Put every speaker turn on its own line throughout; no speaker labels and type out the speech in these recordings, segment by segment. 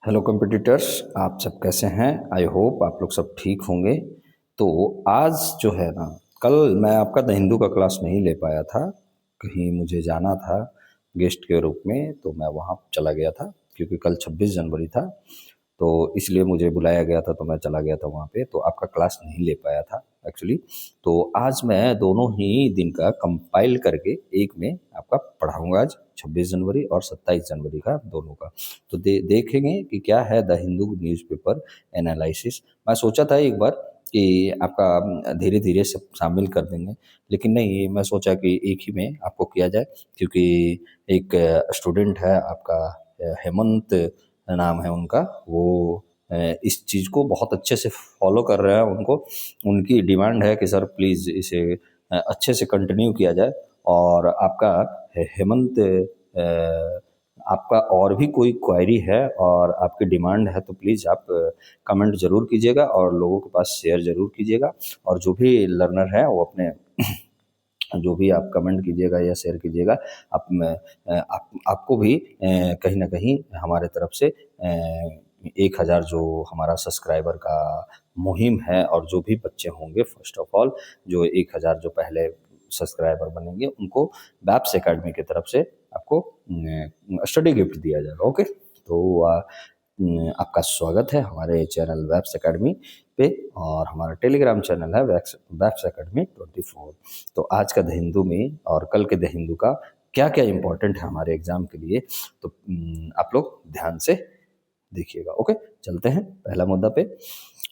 Hello competitors, आप सब कैसे हैं? आई होप आप लोग सब ठीक होंगे। तो आज जो है ना, कल मैं आपका द हिंदू का क्लास नहीं ले पाया था। कहीं मुझे जाना था गेस्ट के रूप में, तो मैं वहाँ चला गया था क्योंकि कल 26 जनवरी था। तो इसलिए मुझे बुलाया गया था, तो मैं चला गया था वहाँ पे, तो आपका क्लास नहीं ले पाया था एक्चुअली। तो आज मैं दोनों ही दिन का कंपाइल करके एक में आपका पढ़ाऊंगा, आज 26 जनवरी और 27 जनवरी का दोनों का। तो देखेंगे कि क्या है द हिंदू न्यूज़पेपर एनालिसिस। मैं सोचा था एक बार कि आपका धीरे धीरे सब शामिल कर देंगे, लेकिन नहीं, मैं सोचा कि एक ही में आपको किया जाए, क्योंकि एक स्टूडेंट है आपका, हेमंत नाम है उनका, वो इस चीज़ को बहुत अच्छे से फॉलो कर रहे हैं। उनको उनकी डिमांड है कि सर प्लीज़ इसे अच्छे से कंटिन्यू किया जाए। और आपका हेमंत, आपका और भी कोई क्वेरी है और आपकी डिमांड है तो प्लीज़ आप कमेंट ज़रूर कीजिएगा और लोगों के पास शेयर ज़रूर कीजिएगा। और जो भी लर्नर है वो अपने जो भी आप कमेंट कीजिएगा या शेयर कीजिएगा, आपको भी कहीं ना कहीं हमारे तरफ से 1,000 जो हमारा सब्सक्राइबर का मुहिम है, और जो भी बच्चे होंगे फर्स्ट ऑफ ऑल, जो 1,000 जो पहले सब्सक्राइबर बनेंगे उनको बैप्स एकेडमी की तरफ से आपको स्टडी गिफ्ट दिया जाएगा। ओके, तो आपका स्वागत है हमारे चैनल वेब्स एकेडमी पे, और हमारा टेलीग्राम चैनल है वेब्स एकेडमी 24। तो आज का द हिंदू में और कल के द हिंदू का क्या क्या इम्पोर्टेंट है हमारे एग्जाम के लिए, तो आप लोग ध्यान से देखिएगा। ओके, चलते हैं पहला मुद्दा पे।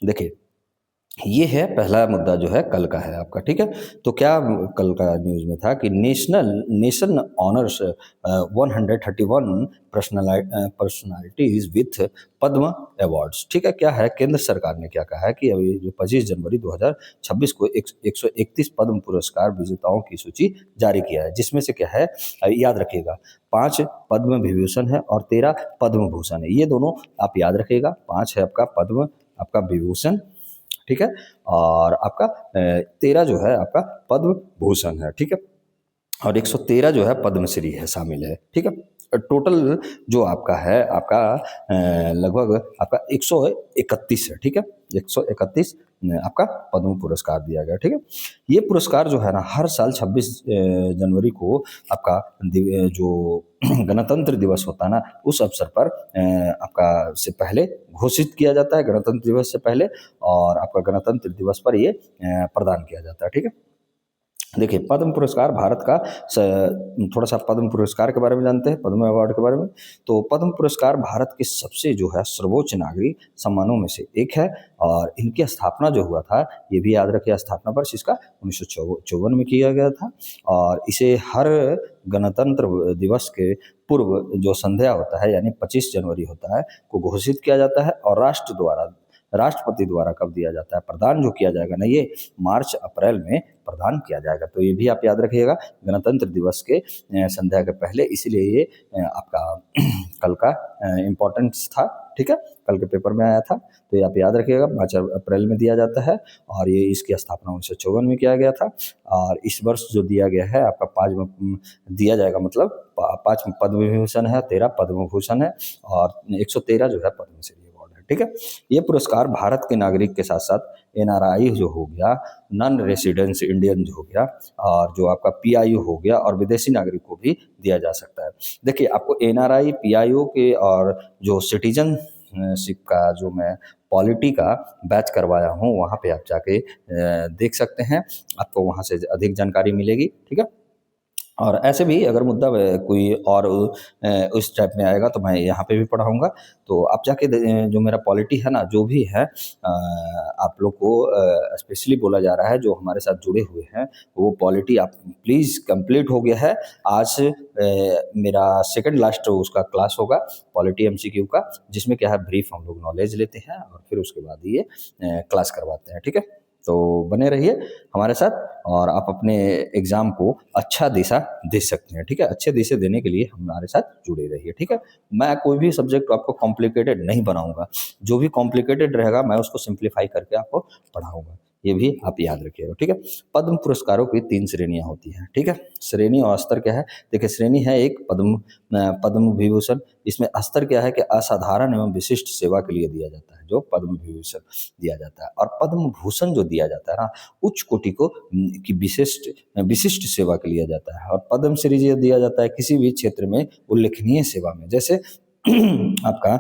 देखिए, ये है पहला मुद्दा जो है कल का है आपका, ठीक है। तो क्या कल का न्यूज़ में था कि nation honours 131 personalities with Padma awards, ठीक है। क्या है, केंद्र सरकार ने क्या कहा है कि अभी जो 25 जनवरी 2026 को 131 पद्म पुरस्कार विजेताओं की सूची जारी किया है, जिसमें से क्या है, याद रखिएगा, 5 पद्म विभूषण है और 13 पद्म भूषण है। ये दोनों आप याद रखिएगा, 5 है आपका पद्म, आपका विभूषण, ठीक है, और आपका 13 जो है आपका पद्म भूषण है, ठीक है, और 113 जो है पद्मश्री है, शामिल है, ठीक है। टोटल जो आपका है, आपका लगभग आपका 131 है, ठीक है, 131 आपका पद्म पुरस्कार दिया गया, ठीक है। ये पुरस्कार जो है ना, हर साल 26 जनवरी को आपका जो गणतंत्र दिवस होता है ना, उस अवसर पर आपका से पहले घोषित किया जाता है, गणतंत्र दिवस से पहले, और आपका गणतंत्र दिवस पर ये प्रदान किया जाता है, ठीक है। देखिए, पद्म पुरस्कार भारत का थोड़ा सा पद्म पुरस्कार के बारे में जानते हैं, पद्म अवार्ड के बारे में। तो पद्म पुरस्कार भारत के सबसे जो है सर्वोच्च नागरिक सम्मानों में से एक है, और इनकी स्थापना जो हुआ था, ये भी याद रखिए, स्थापना वर्ष इसका 1954 में किया गया था, और इसे हर गणतंत्र दिवस के पूर्व जो संध्या होता है, यानी 25 जनवरी होता है, को घोषित किया जाता है, और राष्ट्रपति द्वारा कब दिया जाता है, प्रदान जो किया जाएगा ना, ये मार्च अप्रैल में प्रदान किया जाएगा। तो ये भी आप याद रखिएगा, गणतंत्र दिवस के संध्या के पहले, इसलिए ये आपका कल का इम्पोर्टेंस था, ठीक है, कल के पेपर में आया था। तो ये आप याद रखिएगा, 5 अप्रैल में दिया जाता है, और ये इसकी स्थापना 1954 में किया गया था। और इस वर्ष जो दिया गया है आपका 5 दिया जाएगा, मतलब 5 पद्म विभूषण है, 13 पद्म भूषण है, और 113 जो है पद्मश्री अवार्ड है, ठीक है। ये पुरस्कार भारत के नागरिक के साथ साथ एनआरआई जो हो गया, नॉन रेसिडेंस इंडियन जो हो गया, और जो आपका पीआईओ हो गया, और विदेशी नागरिक को भी दिया जा सकता है। देखिए, आपको एनआरआई, पीआईओ के और जो सिटीजनशिप का जो मैं पॉलिटी का बैच करवाया हूँ, वहाँ पे आप जाके देख सकते हैं, आपको वहाँ से अधिक जानकारी मिलेगी, ठीक है। और ऐसे भी अगर मुद्दा कोई और उस टाइप में आएगा तो मैं यहाँ पे भी पढ़ाऊँगा। तो आप जाके जो मेरा पॉलिटी है ना, जो भी है, आप लोग को स्पेशली बोला जा रहा है, जो हमारे साथ जुड़े हुए हैं, वो पॉलिटी आप प्लीज़ कंप्लीट हो गया है। आज से मेरा सेकंड लास्ट उसका क्लास होगा पॉलिटी एमसीक्यू का, जिसमें क्या है, ब्रीफ हम लोग नॉलेज लेते हैं और फिर उसके बाद ये क्लास करवाते हैं, ठीक है। तो बने रहिए हमारे साथ, और आप अपने एग्ज़ाम को अच्छा दिशा दे सकते हैं, ठीक है। अच्छे दिशा देने के लिए हमारे साथ जुड़े रहिए, ठीक है। मैं कोई भी सब्जेक्ट आपको कॉम्प्लिकेटेड नहीं बनाऊंगा, जो भी कॉम्प्लिकेटेड रहेगा मैं उसको सिंप्लीफाई करके आपको पढ़ाऊंगा। ये भी आप याद रखिएगा, ठीक है। पद्म पुरस्कारों की 3 श्रेणियाँ होती हैं, ठीक है। श्रेणी और स्तर क्या है? देखिए, श्रेणी है एक पद्म विभूषण। इसमें स्तर क्या है कि असाधारण एवं विशिष्ट सेवा के लिए दिया जाता है, जो पद्म विभूषण दिया जाता है। और पद्म भूषण जो दिया जाता है ना, उच्च कोटि को की विशिष्ट विशिष्ट सेवा के लिए जाता है। और पद्मश्री जो दिया जाता है किसी भी क्षेत्र में उल्लेखनीय सेवा में, जैसे आपका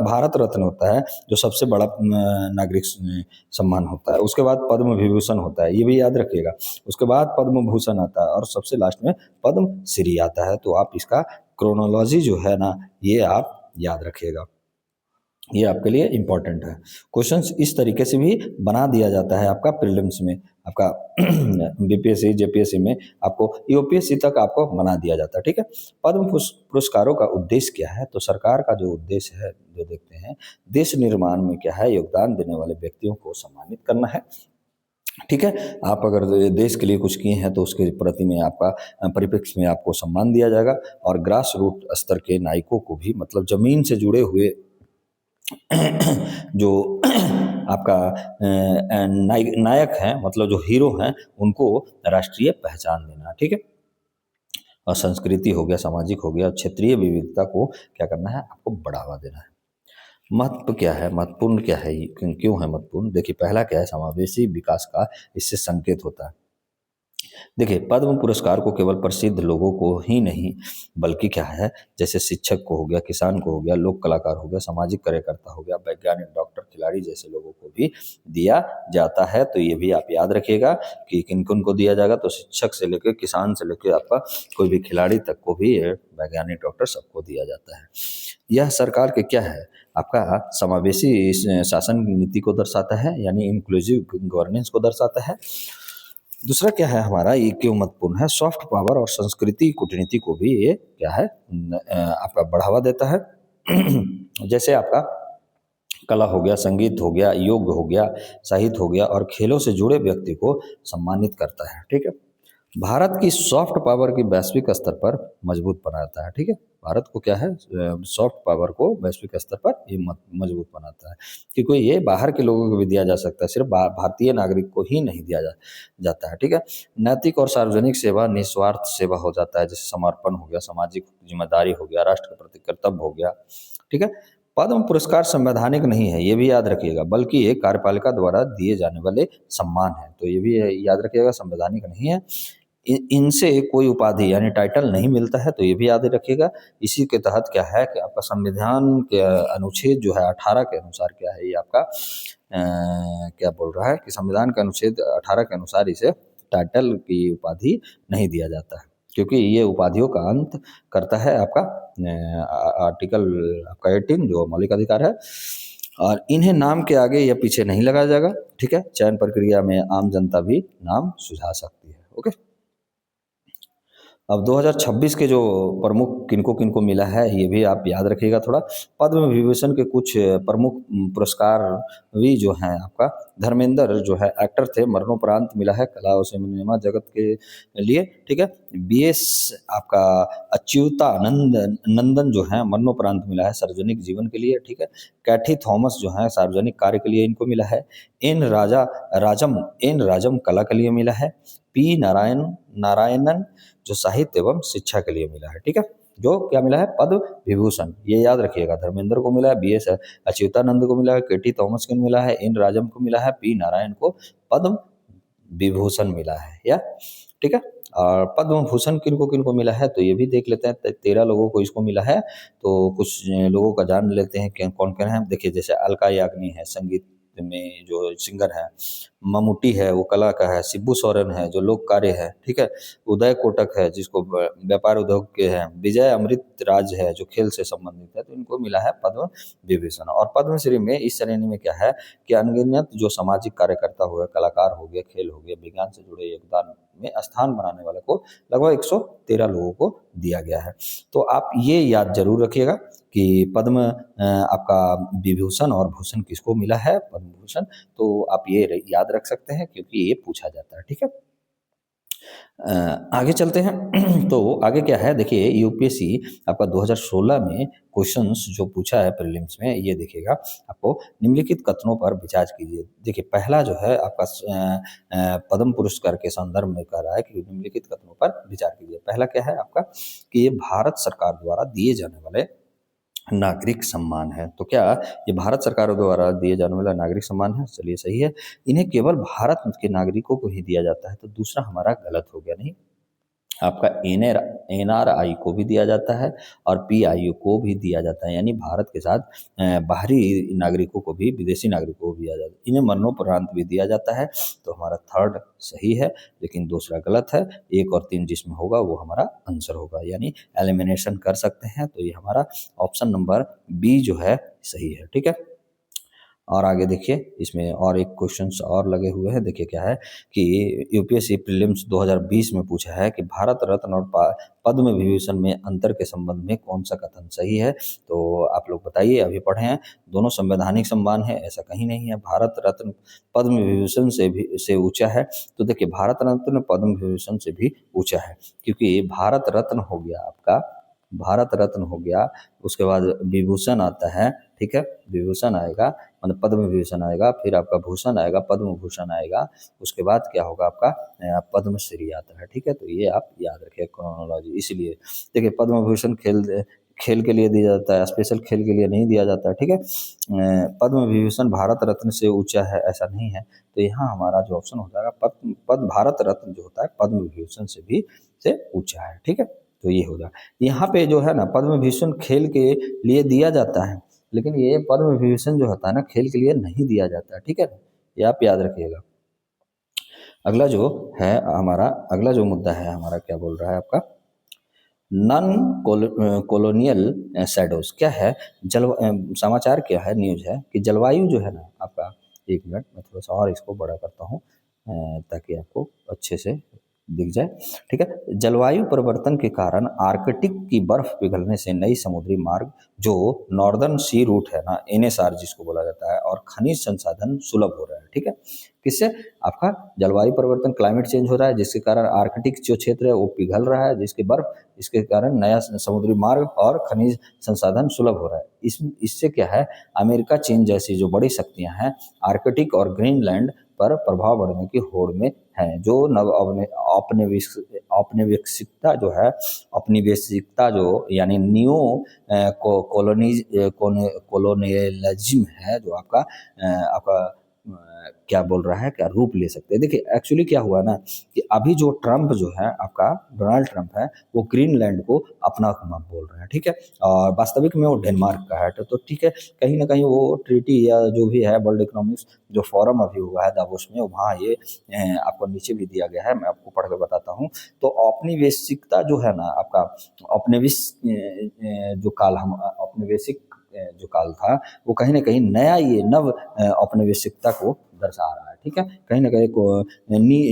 भारत रत्न होता है, जो सबसे बड़ा नागरिक सम्मान होता है। उसके बाद पद्म विभूषण होता है, ये भी याद रखिएगा। उसके बाद पद्म भूषण आता है और सबसे लास्ट में पद्म श्री आता है। तो आप इसका क्रोनोलॉजी जो है ना, ये आप याद रखिएगा, ये आपके लिए इम्पोर्टेंट है। क्वेश्चंस इस तरीके से भी बना दिया जाता है आपका प्रीलिम्स में, आपका बीपीएससी जेपीएससी में, आपको यूपीएससी तक आपको बना दिया जाता है, ठीक है। पद्म पुरस्कारों का उद्देश्य क्या है? तो सरकार का जो उद्देश्य है, जो देखते हैं, देश निर्माण में क्या है, योगदान देने वाले व्यक्तियों को सम्मानित करना है, ठीक है। आप अगर देश के लिए कुछ किए हैं तो उसके प्रति में आपका परिप्रेक्ष्य में आपको सम्मान दिया जाएगा। और ग्रास रूट स्तर के नायकों को भी, मतलब जमीन से जुड़े हुए जो आपका नायक हैं, मतलब जो हीरो हैं, उनको राष्ट्रीय पहचान देना, ठीक है। और संस्कृति हो गया, सामाजिक हो गया, क्षेत्रीय विविधता को क्या करना है, आपको बढ़ावा देना है। महत्व क्या है, महत्वपूर्ण क्या है, क्यों है महत्वपूर्ण? देखिए, पहला क्या है, समावेशी विकास का इससे संकेत होता है। देखिए, पद्म पुरस्कार को केवल प्रसिद्ध लोगों को ही नहीं, बल्कि क्या है, जैसे शिक्षक को हो गया, किसान को हो गया, लोक कलाकार हो गया, सामाजिक कार्यकर्ता हो गया, वैज्ञानिक, डॉक्टर, खिलाड़ी जैसे लोगों को भी दिया जाता है। तो ये भी आप याद रखिएगा कि किन किन को दिया जाएगा। तो शिक्षक से लेकर, किसान से लेकर, आपका कोई भी खिलाड़ी तक को भी, वैज्ञानिक, डॉक्टर, सबको दिया जाता है। यह सरकार के क्या है, आपका समावेशी शासन नीति को दर्शाता है, यानी इंक्लूसिव गवर्नेंस को दर्शाता है। दूसरा क्या है हमारा, ये क्यों महत्वपूर्ण है, सॉफ्ट पावर और संस्कृति कूटनीति को भी ये क्या है, आपका बढ़ावा देता है। जैसे आपका कला हो गया, संगीत हो गया, योग हो गया, साहित्य हो गया और खेलों से जुड़े व्यक्ति को सम्मानित करता है, ठीक है। भारत की सॉफ्ट पावर की वैश्विक स्तर पर मजबूत बनाता है, ठीक है। भारत को क्या है, सॉफ्ट पावर को वैश्विक स्तर पर ये मजबूत बनाता है, क्योंकि ये बाहर के लोगों को भी दिया जा सकता है, सिर्फ भारतीय नागरिक को ही नहीं दिया जाता है, ठीक है। नैतिक और सार्वजनिक सेवा निस्वार्थ सेवा हो जाता है, जैसे समर्पण हो गया, सामाजिक जिम्मेदारी हो गया, राष्ट्र के प्रति कर्तव्य हो गया, ठीक है। पद्म पुरस्कार संवैधानिक नहीं है, ये भी याद रखिएगा, बल्कि ये कार्यपालिका द्वारा दिए जाने वाले सम्मान है। तो ये भी याद रखिएगा, संवैधानिक नहीं है। इनसे कोई उपाधि यानी टाइटल नहीं मिलता है, तो ये भी याद रखिएगा। इसी के तहत क्या है कि आपका संविधान के अनुच्छेद जो है 18 के अनुसार क्या है, ये आपका क्या बोल रहा है कि संविधान के अनुच्छेद 18 के अनुसार इसे टाइटल की उपाधि नहीं दिया जाता है, क्योंकि ये उपाधियों का अंत करता है आपका आर्टिकल आपका 18 जो मौलिक अधिकार है। और इन्हें नाम के आगे या पीछे नहीं लगाया जाएगा, ठीक है। चयन प्रक्रिया में आम जनता भी नाम सुझा सकती है, ओके। अब 2026 के जो प्रमुख किनको किनको मिला है, ये भी आप याद रखिएगा थोड़ा। पद्म विभूषण के कुछ प्रमुख पुरस्कार भी जो हैं आपका, धर्मेंद्र जो है एक्टर थे, मरणोपरांत मिला है कला और सिनेमा जगत के लिए, ठीक है। बीएस आपका अच्युतानंद नंदन जो है मरणोपरांत मिला है सार्वजनिक जीवन के लिए, ठीक है। कैथी थॉमस जो है सार्वजनिक कार्य के लिए इनको मिला है। एन राजम कला के लिए मिला है। पी नारायणन जो साहित्य एवं शिक्षा के लिए मिला है, ठीक है। जो क्या मिला है, पद्म विभूषण, ये याद रखिएगा। धर्मेंद्र को मिला है, बीएस अच्युतानंद को मिला है, केटी थॉमस को मिला है, एन राजम को मिला है, पी नारायण को पद्म विभूषण मिला है, या ठीक है। और पद्म भूषण किनको मिला है, तो ये भी देख लेते हैं। 13 लोगों को इसको मिला है, तो कुछ लोगों का जान लेते हैं कि कौन कौन है। देखिए, जैसे अलका याग्निक है, संगीत में जो सिंगर है, मम्मूटी है वो कला का है, शिबू सोरेन है जो लोक कार्य है, ठीक है। उदय कोटक है जिसको व्यापार उद्योग के हैं, विजय अमृत राज है जो खेल से संबंधित है। तो इनको मिला है पद्म विभूषण। और पद्मश्री में इस श्रेणी में क्या है कि अनगिनत जो सामाजिक कार्यकर्ता हो गए, कलाकार हो गए, खेल हो गए, विज्ञान से जुड़े योगदान में स्थान बनाने वाले को लगभग 113 लोगों को दिया गया है। तो आप ये याद जरूर रखिएगा कि पद्म आपका विभूषण और भूषण किसको मिला है, पद्म भूषण। तो आप ये याद रख सकते हैं क्योंकि ये पूछा जाता है, ठीक है। आगे चलते हैं तो आगे क्या है देखिए, यूपीएससी आपका 2016 में क्वेश्चंस जो पूछा है प्रीलिम्स में, ये देखिएगा आपको, निम्नलिखित कथनों पर विचार कीजिए। देखिए पहला जो है आपका पद्म पुरस्कार के संदर्भ में कह रहा है कि निम्नलिखित कथनों पर विचार कीजिए। पहला क्या है आपका कि ये भारत सरकार द्वारा दिए जाने वाले नागरिक सम्मान है। तो क्या ये भारत सरकार द्वारा दिए जाने वाला नागरिक सम्मान है? चलिए सही है। इन्हें केवल भारत के नागरिकों को ही दिया जाता है, तो दूसरा हमारा गलत हो गया। नहीं, आपका एनआरआई को भी दिया जाता है और पीआईओ को भी दिया जाता है, यानी भारत के साथ बाहरी नागरिकों को भी, विदेशी नागरिकों को भी दिया जाता है। इन्हें मरणोपरांत भी दिया जाता है, तो हमारा थर्ड सही है, लेकिन दूसरा गलत है। 1 और 3 जिसमें होगा वो हमारा आंसर होगा, यानी एलिमिनेशन कर सकते हैं। तो ये हमारा ऑप्शन नंबर बी जो है सही है। ठीक है, और आगे देखिए, इसमें और एक क्वेश्चंस और लगे हुए हैं। देखिए क्या है कि यूपीएससी प्रीलिम्स 2020 में पूछा है कि भारत रत्न और पद्म विभूषण में अंतर के संबंध में कौन सा कथन सही है? तो आप लोग बताइए, अभी पढ़े हैं, दोनों संवैधानिक सम्मान है, ऐसा कहीं नहीं है। भारत रत्न पद्म विभूषण से ऊंचा है, तो देखिए भारत रत्न पद्म विभूषण से भी ऊंचा है, क्योंकि भारत रत्न हो गया आपका, भारत रत्न हो गया, उसके बाद विभूषण आता है। ठीक है, विभूषण आएगा, मतलब पद्म विभूषण आएगा, फिर आपका भूषण आएगा, पद्म भूषण आएगा, उसके बाद क्या होगा आपका पद्मश्री आता है। ठीक है, तो ये आप याद रखिए क्रोनोलॉजी। इसलिए देखिए पद्म भूषण खेल खेल के लिए दिया जाता है, स्पेशल खेल के लिए नहीं दिया जाता है। ठीक है, पद्म विभूषण भारत रत्न से ऊंचा है ऐसा नहीं है, तो यहाँ हमारा जो ऑप्शन हो जाएगा पद भारत रत्न जो होता है पद्म विभूषण से भी से ऊंचा है। ठीक है, तो ये हो जाएगा। यहाँ पे जो है ना पद्म विभूषण खेल के लिए दिया जाता है, लेकिन ये पद्म विभूषण जो होता है ना खेल के लिए नहीं दिया जाता है। ठीक है, ये आप याद रखिएगा। अगला जो है हमारा, अगला जो मुद्दा है हमारा, क्या बोल रहा है आपका, नॉन कॉलोनियल शैडोज क्या है? समाचार क्या है, न्यूज है कि जलवायु जो है ना आपका, एक मिनट मैं थोड़ा सा और इसको बड़ा करता हूँ ताकि आपको अच्छे से दिख जाए। ठीक है, जलवायु परिवर्तन के कारण आर्कटिक की बर्फ पिघलने से नई समुद्री मार्ग जो नॉर्दर्न सी रूट है ना, एनएसआर जिसको बोला जाता है, और खनिज संसाधन सुलभ हो रहा है। ठीक है, किससे? आपका जलवायु परिवर्तन, क्लाइमेट चेंज हो रहा है, जिसके कारण आर्कटिक जो क्षेत्र है वो पिघल रहा है, जिसकी बर्फ, इसके कारण नया समुद्री मार्ग और खनिज संसाधन सुलभ हो रहा है। इससे क्या है, अमेरिका चीन जैसी जो बड़ी शक्तियां हैं आर्कटिक और ग्रीनलैंड पर प्रभाव बढ़ने की होड़ में हैं, जो नव औपनिवेशिकता जो है, औपनिवेशिकता जो यानी न्यू कॉलोनियलिज्म है, जो आपका क्या बोल रहा है, क्या रूप ले सकते हैं। देखिए एक्चुअली क्या हुआ ना कि अभी जो ट्रम्प जो है आपका, डोनाल्ड ट्रम्प है, वो ग्रीनलैंड को अपना मत बोल रहे हैं। ठीक है, और वास्तविक में वो डेनमार्क का है। तो ठीक है, कहीं ना कहीं वो ट्रीटी या जो भी है वर्ल्ड इकोनॉमिक्स जो फोरम अभी हुआ है दावोस में, वहाँ ये आपको नीचे भी दिया गया है, मैं आपको पढ़ के बताता हूँ। तो औपनिवेशिकता जो है ना आपका, जो काल हम औपनिवेशिक जो काल था, वो कहीं ना कहीं नया ये नव औपनिवेशिकता को दर्शा रहा है। ठीक है, कहीं ना कहीं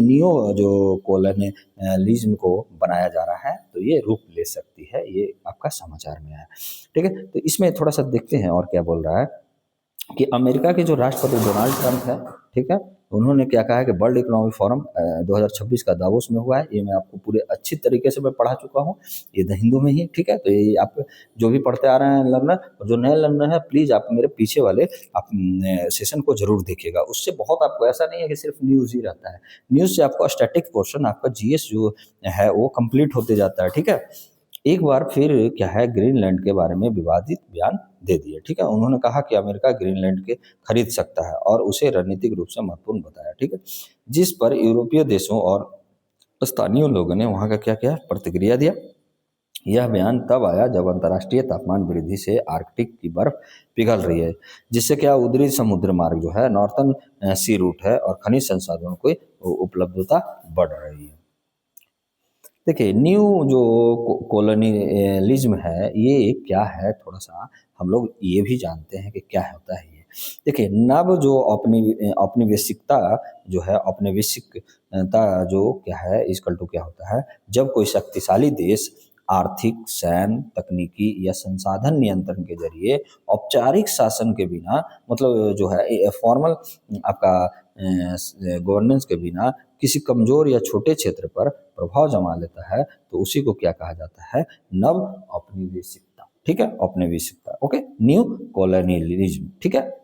नियो जो कॉलोनियलिज्म को बनाया जा रहा है, तो ये रूप ले सकती है, ये आपका समाचार में है। ठीक है, तो इसमें थोड़ा सा देखते हैं और क्या बोल रहा है कि अमेरिका के जो राष्ट्रपति डोनाल्ड ट्रंप है, ठीक है, उन्होंने क्या कहा है कि वर्ल्ड इकोनॉमिक फोरम 2026 का दावोस में हुआ है। ये मैं आपको पूरे अच्छी तरीके से मैं पढ़ा चुका हूँ, ये द हिंदू में ही। ठीक है, तो ये आप जो भी पढ़ते आ रहे हैं लर्नर, और जो नए लर्नर है, प्लीज़ आप मेरे पीछे वाले आप सेशन को जरूर देखिएगा। उससे बहुत आपको, ऐसा नहीं है कि सिर्फ न्यूज़ ही रहता है, न्यूज़ से आपका स्टैटिक पोर्शन, आपका जीएस जो है वो कंप्लीट होते जाता है। ठीक है, एक बार फिर क्या है, ग्रीनलैंड के बारे में विवादित बयान दे दिए। ठीक है, उन्होंने कहा कि अमेरिका ग्रीनलैंड के खरीद सकता है और उसे रणनीतिक रूप से महत्वपूर्ण बताया। ठीक है, जिस पर यूरोपीय देशों और स्थानीय लोगों ने वहां का क्या किया, प्रतिक्रिया दिया। यह बयान तब आया जब अंतर्राष्ट्रीय तापमान वृद्धि से आर्कटिक की बर्फ पिघल रही है, जिससे क्या उधरी समुद्र मार्ग जो है, नॉर्थर्न सी रूट है, और खनिज संसाधनों की उपलब्धता बढ़ रही है। देखिए न्यू जो कॉलोनियलिज्म है, ये क्या है, थोड़ा सा हम लोग ये भी जानते हैं कि क्या होता है ये। देखिए नव जो औपनिवेशिकता जो है, औपनिवेशिकता जो क्या है, इसकल टू क्या होता है, जब कोई शक्तिशाली देश आर्थिक, सैन्य, तकनीकी या संसाधन नियंत्रण के जरिए औपचारिक शासन के बिना, मतलब जो है फॉर्मल आपका गवर्नेंस के बिना किसी कमजोर या छोटे क्षेत्र पर प्रभाव जमा लेता है तो उसी को क्या कहा जाता है, नव औपनिवेशिकता। ठीक है, औपनिवेशिकता। Okay, new colonialism. ठीक है,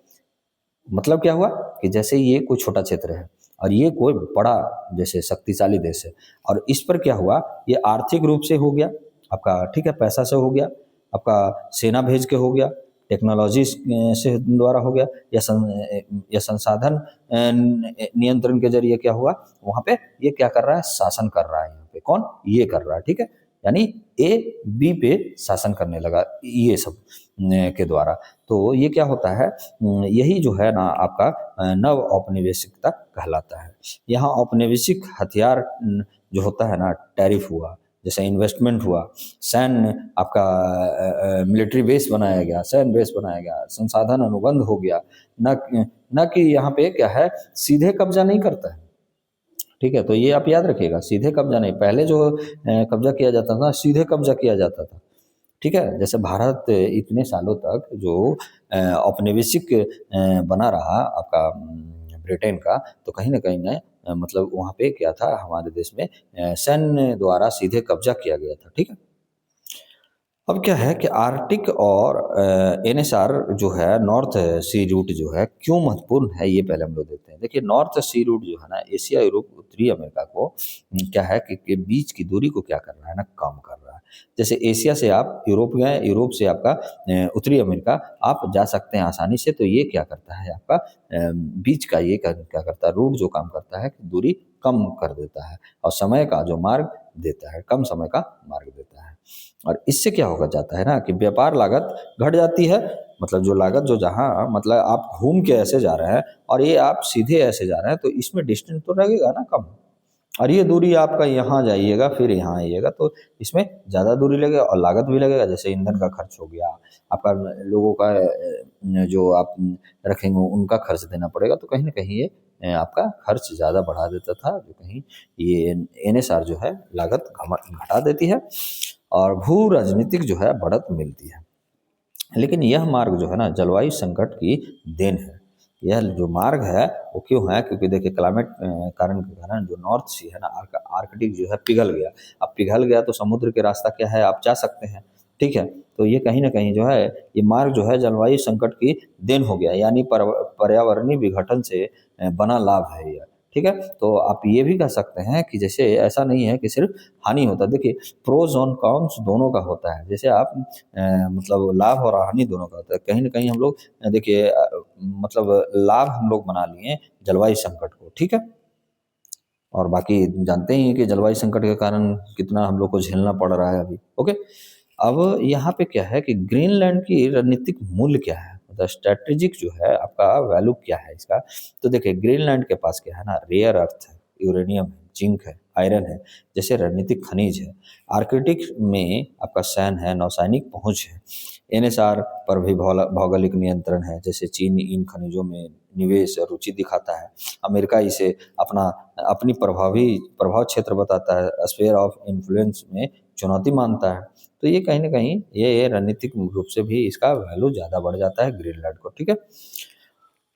मतलब क्या हुआ कि जैसे ये कोई छोटा क्षेत्र है और ये कोई बड़ा जैसे शक्तिशाली देश है, और इस पर क्या हुआ, ये आर्थिक रूप से हो गया आपका, ठीक है, पैसा से हो गया आपका, सेना भेज के हो गया, टेक्नोलॉजी से द्वारा हो गया, या संसाधन नियंत्रण के जरिए क्या हुआ, वहां पे ये क्या कर रहा है, शासन कर रहा है। यहाँ पे कौन, ये कर रहा है। ठीक है, यानी ए बी पे शासन करने लगा ये सब के द्वारा। तो ये क्या होता है, यही जो है ना आपका नव औपनिवेशिकता कहलाता है। यहाँ औपनिवेशिक हथियार जो होता है ना, टैरिफ हुआ, जैसे इन्वेस्टमेंट हुआ, सैन्य आपका मिलिट्री बेस बनाया गया, सैन्य बेस बनाया गया, संसाधन अनुबंध हो गया, न न कि यहाँ पे क्या है, सीधे कब्जा नहीं करता है। ठीक है, तो ये आप याद रखिएगा, सीधे कब्जा नहीं, पहले जो कब्जा किया जाता था, सीधे कब्जा किया जाता था। ठीक है, जैसे भारत इतने सालों तक जो औपनिवेशिक बना रहा आपका ब्रिटेन का, तो कहीं ना कहीं ना मतलब वहाँ पे क्या था, हमारे देश में सैन्य द्वारा सीधे कब्जा किया गया था। ठीक है, अब क्या है कि आर्कटिक और एनएसआर जो है, नॉर्थ सी रूट जो है, क्यों महत्वपूर्ण है, ये पहले हम लोग देखते हैं। देखिए, नॉर्थ सी रूट जो है ना, एशिया, यूरोप, उत्तरी अमेरिका को क्या है कि बीच की दूरी को क्या कर रहा है ना, कम कर रहा है। जैसे एशिया से आप यूरोप गए, यूरोप से आपका उत्तरी अमेरिका आप जा सकते हैं आसानी से, तो ये क्या करता है आपका बीच का ये क्या करता है, रूट जो काम करता है कि दूरी कम कर देता है और समय का जो मार्ग देता है, कम समय का मार्ग देता है। और इससे क्या होगा जाता है ना कि व्यापार लागत घट जाती है, मतलब जो लागत जो जहाँ मतलब आप घूम के ऐसे जा रहे हैं और ये आप सीधे ऐसे जा रहे हैं, तो इसमें डिस्टेंस तो लगेगा ना कम, और ये दूरी आपका यहाँ जाइएगा फिर यहाँ आइएगा, तो इसमें ज़्यादा दूरी लगेगा और लागत भी लगेगा, जैसे ईंधन का खर्च हो गया आपका, लोगों का जो आप रखेंगे उनका खर्च देना पड़ेगा, तो कहीं ना कहीं ये आपका खर्च ज़्यादा बढ़ा देता था, जो कहीं ये एनएसआर जो है लागत घटा देती है और भू राजनीतिक जो है बढ़त मिलती है। लेकिन यह मार्ग जो है ना, जलवायु संकट की देन है। यह जो मार्ग है वो क्यों है, क्योंकि देखिए क्लाइमेट कारण के कारण जो नॉर्थ सी है ना, आर्कटिक जो है पिघल गया। अब पिघल गया तो समुद्र के रास्ता क्या है, आप जा सकते हैं। ठीक है, तो ये कहीं ना कहीं जो है, ये मार्ग जो है जलवायु संकट की देन हो गया, यानी पर्यावरणीय विघटन से बना लाभ है यह। ठीक है, तो आप ये भी कह सकते हैं कि जैसे ऐसा नहीं है कि सिर्फ हानि होता है। देखिए, प्रोज और कॉन्स दोनों का होता है, जैसे आप मतलब लाभ और हानि दोनों का होता है। कहीं ना कहीं हम लोग देखिए मतलब लाभ हम लोग बना लिए जलवायु संकट को। ठीक है, और बाकी जानते ही हैं कि जलवायु संकट के कारण कितना हम लोग को झेलना पड़ रहा है अभी। ओके, अब यहाँ पे क्या है कि ग्रीनलैंड की रणनीतिक मूल्य क्या है, मतलब स्ट्रेटेजिक जो है आपका वैल्यू क्या है इसका। तो देखिए, ग्रीनलैंड के पास क्या है ना, रेयर अर्थ है, यूरेनियम है, जिंक है, आयरन है, जैसे रणनीतिक खनिज है। आर्कटिक में आपका सैन्य है, नौसैनिक पहुंच है। एनएसआर पर भी भौगोलिक नियंत्रण है, जैसे चीन इन खनिजों में निवेश और रुचि दिखाता है। अमेरिका इसे अपनी प्रभाव क्षेत्र बताता है, स्फीयर ऑफ इन्फ्लुएंस में चुनौती मानता है। तो ये कहीं ना कहीं ये रणनीतिक रूप से भी इसका वैल्यू ज़्यादा बढ़ जाता है ग्रीनलैंड को। ठीक है,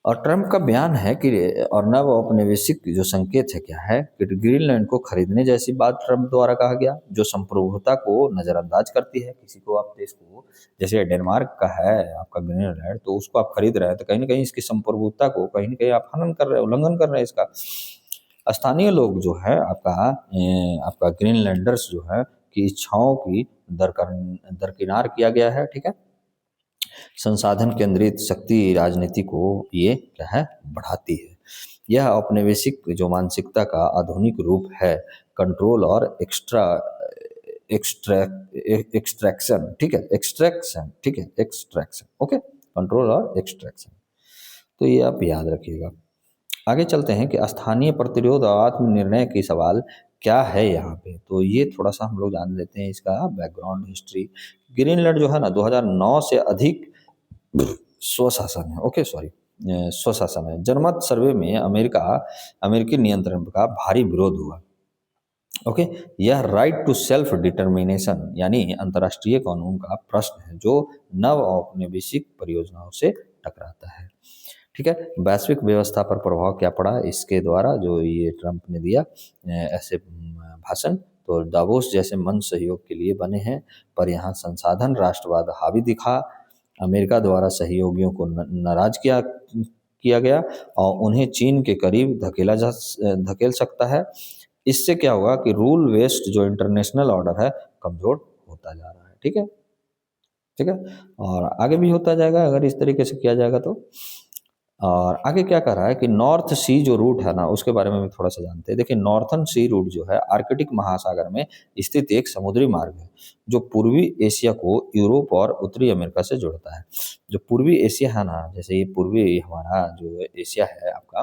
और ट्रम्प का बयान है कि और नव औपनिवेशिक जो संकेत है क्या है कि ग्रीनलैंड को खरीदने जैसी बात ट्रम्प द्वारा कहा गया, जो संप्रभुता को नज़रअंदाज करती है। किसी को आप देश को, जैसे डेनमार्क का है आपका ग्रीनलैंड, तो उसको आप खरीद रहे हैं, तो कहीं ना कहीं इसकी संप्रभुता को कहीं ना कहीं आप हनन कर रहे हैं, उल्लंघन कर रहे हैं इसका। स्थानीय लोग जो है आपका ग्रीनलैंडर्स जो है की इच्छाओं की दरकिनार किया गया है। ठीक है, संसाधन केंद्रित शक्ति राजनीति को ये क्या है, बढ़ाती है। यह औपनिवेशिक जो मानसिकता का आधुनिक रूप है, कंट्रोल और एक्सट्रैक्शन। ठीक है, एक्सट्रैक्शन। ठीक है, एक्सट्रैक्शन। ओके, कंट्रोल और एक्सट्रैक्शन, तो ये आप याद रखिएगा। आगे चलते हैं कि स्थानीय प्रतिरोध और आत्मनिर्णय की सवाल क्या है यहाँ पे, तो ये थोड़ा सा हम लोग जान लेते हैं इसका बैकग्राउंड हिस्ट्री। ग्रीनलैंड जो है ना 2009 से अधिक स्वशासन है। ओके, सॉरी, स्वशासन है। जनमत सर्वे में अमेरिकी नियंत्रण का भारी विरोध हुआ। ओके, यह राइट टू सेल्फ डिटर्मिनेशन यानी अंतर्राष्ट्रीय कानून का प्रश्न है, जो नव औपनिवेशिक परियोजनाओं से टकराता है। ठीक है। वैश्विक व्यवस्था पर प्रभाव क्या पड़ा इसके द्वारा, जो ये ट्रंप ने दिया ऐसे भाषण, तो दावोस जैसे मंच सहयोग के लिए बने हैं, पर यहाँ संसाधन राष्ट्रवाद हावी दिखा। अमेरिका द्वारा सहयोगियों को नाराज किया किया गया और उन्हें चीन के करीब धकेल सकता है। इससे क्या होगा कि रूल बेस्ड जो इंटरनेशनल ऑर्डर है कमजोर होता जा रहा है। ठीक है, ठीक है। और आगे भी होता जाएगा अगर इस तरीके से किया जाएगा तो। और आगे क्या कर रहा है कि नॉर्थ सी जो रूट है ना, उसके बारे में भी थोड़ा सा जानते हैं। देखिए, नॉर्थन सी रूट जो है आर्कटिक महासागर में स्थित एक समुद्री मार्ग है जो पूर्वी एशिया को यूरोप और उत्तरी अमेरिका से जोड़ता है। जो पूर्वी एशिया है ना, जैसे ये पूर्वी हमारा जो एशिया है आपका,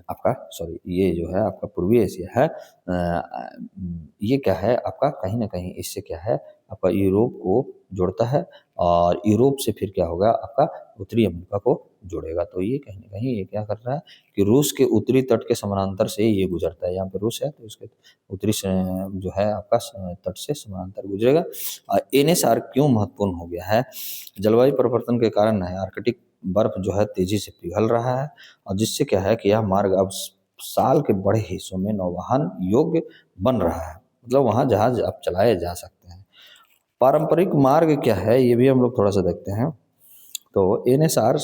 आपका सॉरी, ये जो है आपका पूर्वी एशिया है, ये क्या है आपका, कहीं ना कहीं इससे क्या है आपका यूरोप को जोड़ता है, और यूरोप से फिर क्या होगा आपका उत्तरी अमेरिका को जोड़ेगा। तो ये कहीं ना कहीं ये क्या कर रहा है कि रूस के उत्तरी तट के समानांतर से ये गुजरता है। यहाँ पे रूस है तो उसके उत्तरी से जो है आपका तट से समानांतर गुजरेगा। एनएसआर क्यों महत्वपूर्ण हो गया है? जलवायु परिवर्तन के कारण है आर्कटिक बर्फ जो है तेजी से पिघल रहा है, और जिससे क्या है कि यह मार्ग अब साल के बड़े हिस्सों में नौवहन योग्य बन रहा है। मतलब वहाँ जहाज अब चलाए जा सकते हैं। पारंपरिक मार्ग क्या है ये भी हम लोग थोड़ा सा देखते हैं। तो एनएसआर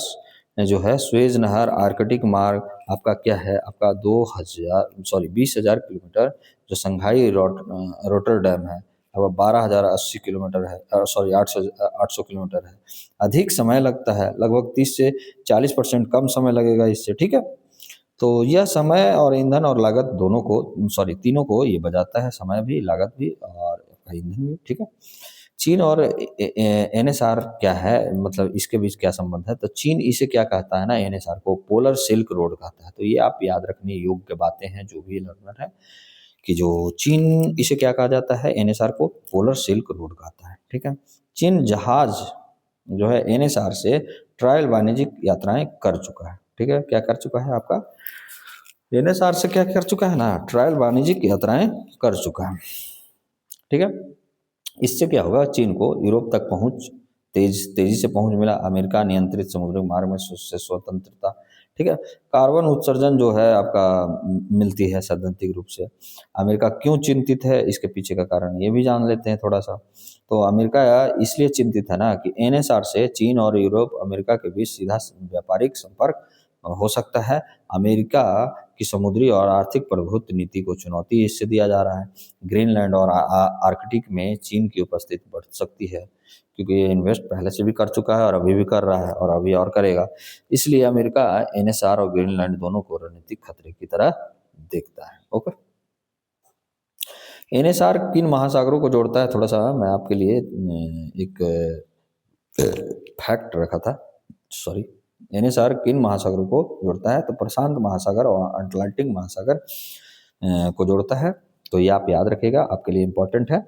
जो है स्वेज नहर आर्कटिक मार्ग आपका क्या है आपका 20 किलोमीटर, जो संघाई रोटरडैम है अब 12,080 किलोमीटर है, सॉरी 800 किलोमीटर है। अधिक समय लगता है, लगभग 30 से 40% कम समय लगेगा इससे। ठीक है, तो यह समय और ईंधन और लागत दोनों को, सॉरी तीनों को ये बचाता है, समय भी, लागत भी और ईंधन भी। ठीक है। चीन और एनएसआर क्या है, मतलब इसके बीच क्या संबंध है? तो चीन इसे क्या कहता है ना, एनएसआर को पोलर सिल्क रोड कहता है। तो ये आप याद रखने योग्य बातें हैं जो भी लर्नर है, कि जो चीन इसे क्या कहा जाता है, एनएसआर को पोलर सिल्क रोड कहता है। ठीक है। चीन जहाज जो है एनएसआर से ट्रायल वाणिज्यिक यात्राएं कर चुका है। ठीक है, क्या कर चुका है आपका, एनएसआर से क्या कर चुका है ना, ट्रायल वाणिज्यिक यात्राएं कर चुका है। ठीक है। इससे क्या होगा, चीन को यूरोप तक पहुंच तेजी से पहुंच मिला, अमेरिका नियंत्रित समुद्री मार्ग में से स्वतंत्रता। ठीक है। कार्बन उत्सर्जन जो है आपका मिलती है सैद्धांतिक रूप से। अमेरिका क्यों चिंतित है, इसके पीछे का कारण ये भी जान लेते हैं थोड़ा सा। तो अमेरिका इसलिए चिंतित है ना कि एनएसआर से चीन और यूरोप अमेरिका के बीच सीधा व्यापारिक संपर्क हो सकता है। अमेरिका की समुद्री और आर्थिक प्रभुत्व नीति को चुनौती इससे दिया जा रहा है। ग्रीनलैंड और आर्कटिक में चीन की उपस्थिति बढ़ सकती है, क्योंकि ये इन्वेस्ट पहले से भी कर चुका है और अभी भी कर रहा है और अभी और करेगा। इसलिए अमेरिका एनएसआर और ग्रीनलैंड दोनों को रणनीतिक खतरे की तरह देखता है। ओके, एनएसआर किन महासागरों को जोड़ता है, थोड़ा सा मैं आपके लिए एक फैक्ट रखा था, सॉरी। एनएसआर किन महासागरों को जोड़ता है? तो प्रशांत महासागर और अटलांटिक महासागर को जोड़ता है। तो ये आप याद रखिएगा, आपके लिए इंपॉर्टेंट है,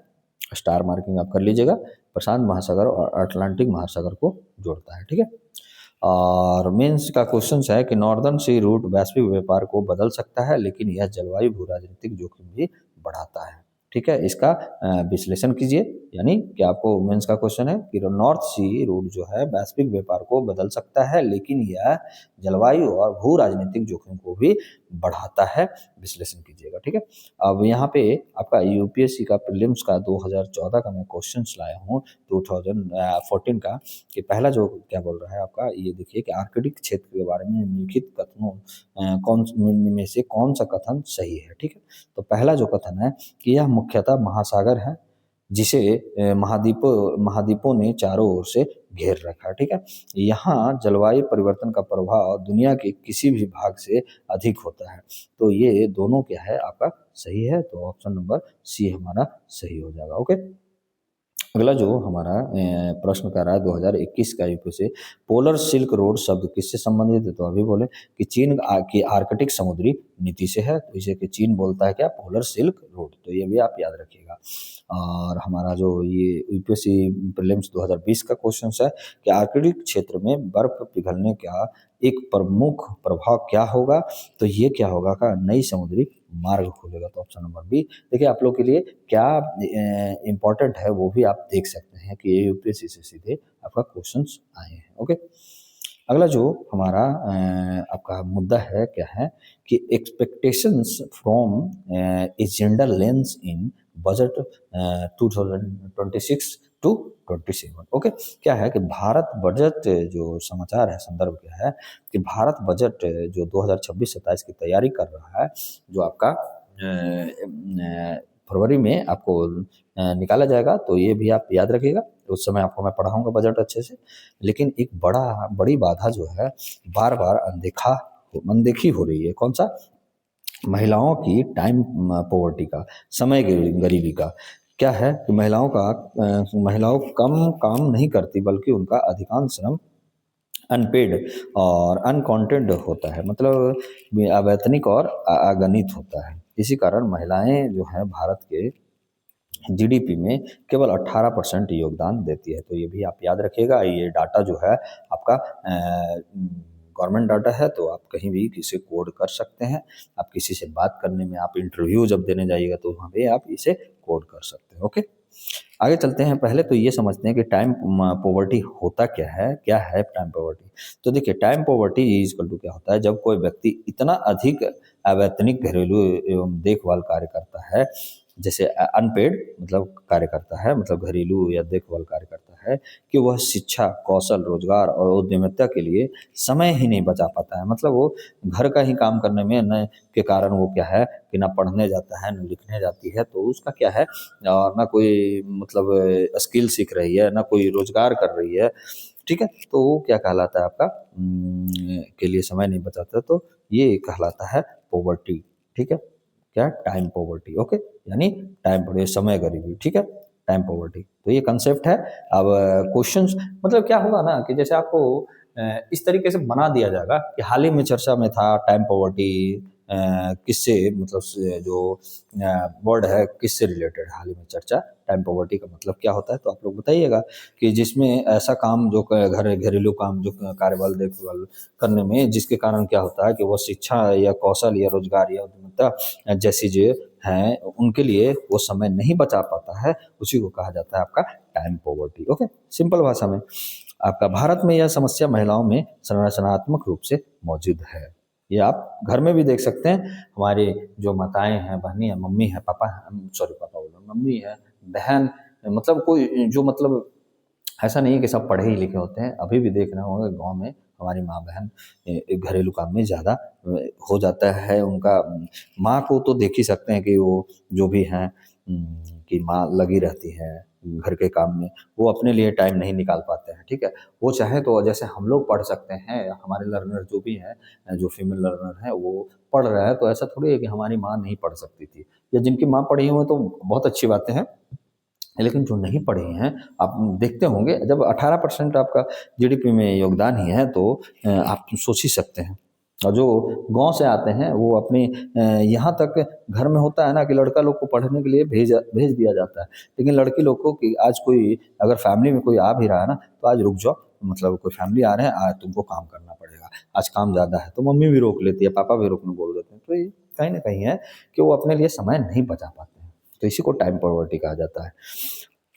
स्टार मार्किंग आप कर लीजिएगा। प्रशांत महासागर और अटलांटिक महासागर को जोड़ता है। ठीक है। और मेंस का क्वेश्चन है कि नॉर्दर्न सी रूट वैश्विक व्यापार को बदल सकता है, लेकिन यह जलवायु भू राजनीतिक जोखिम भी बढ़ाता है। ठीक है, इसका विश्लेषण कीजिए। यानी कि आपको मेंस का क्वेश्चन है कि नॉर्थ सी रूट जो है वैश्विक व्यापार को बदल सकता है, लेकिन यह जलवायु और भू राजनीतिक जोखिम को भी बढ़ाता है। विश्लेषण कीजिएगा। ठीक है। अब यहाँ पे आपका यूपीएससी का प्रीलिम्स का 2014 का मैं क्वेश्चन लाया हूँ 2014 का, कि पहला जो क्या बोल रहा है आपका, ये देखिए कि आर्कटिक क्षेत्र के बारे में निम्नलिखित कथनों कौन में से कौन सा कथन सही है। ठीक है। तो पहला जो कथन है कि यह मुख्यतः महासागर है जिसे महाद्वीपों ने चारों ओर से घेर रखा है। ठीक है। यहाँ जलवायु परिवर्तन का प्रभाव दुनिया के किसी भी भाग से अधिक होता है। तो ये दोनों क्या है आपका सही है, तो ऑप्शन नंबर सी हमारा सही हो जाएगा। ओके, अगला जो हमारा प्रश्न कर रहा है 2021 का यूपी से, पोलर सिल्क रोड शब्द किससे संबंधित है? तो अभी बोले कि चीन की आर्कटिक समुद्री नीति से है। तो इसे कि चीन बोलता है क्या, पोलर सिल्क रोड। तो ये भी आप याद रखिएगा। और हमारा जो ये यूपीएससी प्रीलिम्स 2020 का क्वेश्चन है कि आर्कटिक क्षेत्र में बर्फ पिघलने का एक प्रमुख प्रभाव क्या होगा? तो ये क्या होगा का नई समुद्री मार्ग खोलेगा। तो ऑप्शन नंबर बी। देखिए, आप लोग के लिए क्या इंपॉर्टेंट है वो भी आप देख सकते हैं कि ये यूपीएससी से सीधे आपका क्वेश्चंस आए हैं। ओके, अगला जो हमारा आपका मुद्दा है क्या है कि expectations from agenda lens in budget 2026 to 27। Okay, क्या है कि भारत बजट जो समाचार है, संदर्भ क्या है कि भारत बजट जो 2026-27 की तैयारी कर रहा है, जो आपका फरवरी में आपको निकाला जाएगा। तो ये भी आप याद रखिएगा, उस समय आपको मैं पढ़ाऊंगा बजट अच्छे से। लेकिन एक बड़ी बाधा जो है, बार बार अनदेखी हो रही है। कौन सा? महिलाओं की टाइम पॉवर्टी का, समय गरीबी का। क्या है कि महिलाओं कम काम नहीं करती, बल्कि उनका अधिकांश श्रम अनपेड और अनकॉन्टेंट होता है, मतलब अवैतनिक और अगणित होता है। इसी कारण महिलाएं जो है भारत के जीडीपी में केवल 18% योगदान देती है। तो ये भी आप याद रखिएगा। ये डाटा जो है आपका गवर्नमेंट डाटा है, तो आप कहीं भी इसे कोड कर सकते हैं। आप किसी से बात करने में, आप इंटरव्यू जब देने जाइएगा तो वहाँ पे आप इसे कोड कर सकते हैं। ओके, आगे चलते हैं। पहले तो ये समझते हैं कि टाइम पॉवर्टी होता क्या है टाइम पॉवर्टी। तो देखिए, time poverty is equal to क्या होता है, जब कोई व्यक्ति इतना अधिक अवैतनिक घरेलू एवं देखभाल कार्य करता है, जैसे अनपेड मतलब कार्य करता है, मतलब घरेलू या देखभाल कार्य करता है, कि वह शिक्षा, कौशल, रोजगार और उद्यमिता के लिए समय ही नहीं बचा पाता है। मतलब वो घर का ही काम करने में न के कारण वो क्या है कि ना पढ़ने जाता है, न लिखने जाती है, तो उसका क्या है, और ना कोई मतलब स्किल सीख रही है, ना कोई रोजगार कर रही है। ठीक है, तो वो क्या कहलाता है आपका के लिए समय नहीं बचाता, तो ये कहलाता है पॉवर्टी। ठीक है, क्या? Time poverty. ओके, यानी टाइम पॉवर्टी, समय गरीबी। ठीक है, टाइम पॉवर्टी, तो ये कंसेप्ट है। अब क्वेश्चंस मतलब क्या होगा ना कि जैसे आपको इस तरीके से बना दिया जाएगा कि हाल ही में चर्चा में था टाइम पॉवर्टी, किससे मतलब जो वर्ड है किससे रिलेटेड हाल ही में चर्चा, टाइम पॉवर्टी का मतलब क्या होता है, तो आप लोग बताइएगा कि जिसमें ऐसा काम जो घरेलू काम जो कार्यबल देखभाल करने में, जिसके कारण क्या होता है कि वो शिक्षा या कौशल या रोजगार या उद्यमिता जैसी जो हैं उनके लिए वो समय नहीं बचा पाता है, उसी को कहा जाता है आपका टाइम पॉवर्टी। ओके, सिंपल भाषा में आपका भारत में यह समस्या महिलाओं में संरचनात्मक रूप से मौजूद है। ये आप घर में भी देख सकते हैं। हमारे जो माताएं हैं, बहनें हैं, मम्मी है, पापा है, सॉरी पापा बोल रहा हूँ, मम्मी है, बहन, मतलब कोई जो मतलब ऐसा नहीं है कि सब पढ़े ही लिखे होते हैं। अभी भी देख रहे होंगे गाँव में हमारी माँ बहन घरेलू काम में ज़्यादा हो जाता है उनका। माँ को तो देख ही सकते हैं कि वो जो भी हैं कि माँ लगी रहती है घर के काम में, वो अपने लिए टाइम नहीं निकाल पाते हैं। ठीक है, वो चाहे तो जैसे हम लोग पढ़ सकते हैं, हमारे लर्नर जो भी हैं, जो फीमेल लर्नर हैं वो पढ़ रहे हैं, तो ऐसा थोड़ी है कि हमारी माँ नहीं पढ़ सकती थी, या जिनकी माँ पढ़ी हुई है तो बहुत अच्छी बातें हैं। लेकिन जो नहीं पढ़े हैं, आप देखते होंगे जब 18% आपका जीडीपी में योगदान ही है, तो आप सोच ही सकते हैं। और जो गांव से आते हैं वो अपनी यहाँ तक घर में होता है ना कि लड़का लोग को पढ़ने के लिए भेज दिया जाता है, लेकिन लड़की लोग को कि आज कोई अगर फैमिली में कोई आ भी रहा है ना, तो आज रुक जाओ, मतलब कोई फैमिली आ रहे हैं, आज तुमको काम करना पड़ेगा, आज काम ज़्यादा है, तो मम्मी भी रोक लेती है, पापा भी रोकने बोल देते हैं। तो ये कहीं ना कहीं है कि वो अपने लिए समय नहीं बचा पाते हैं, तो इसी को टाइम पॉवर्टी कहा जाता है।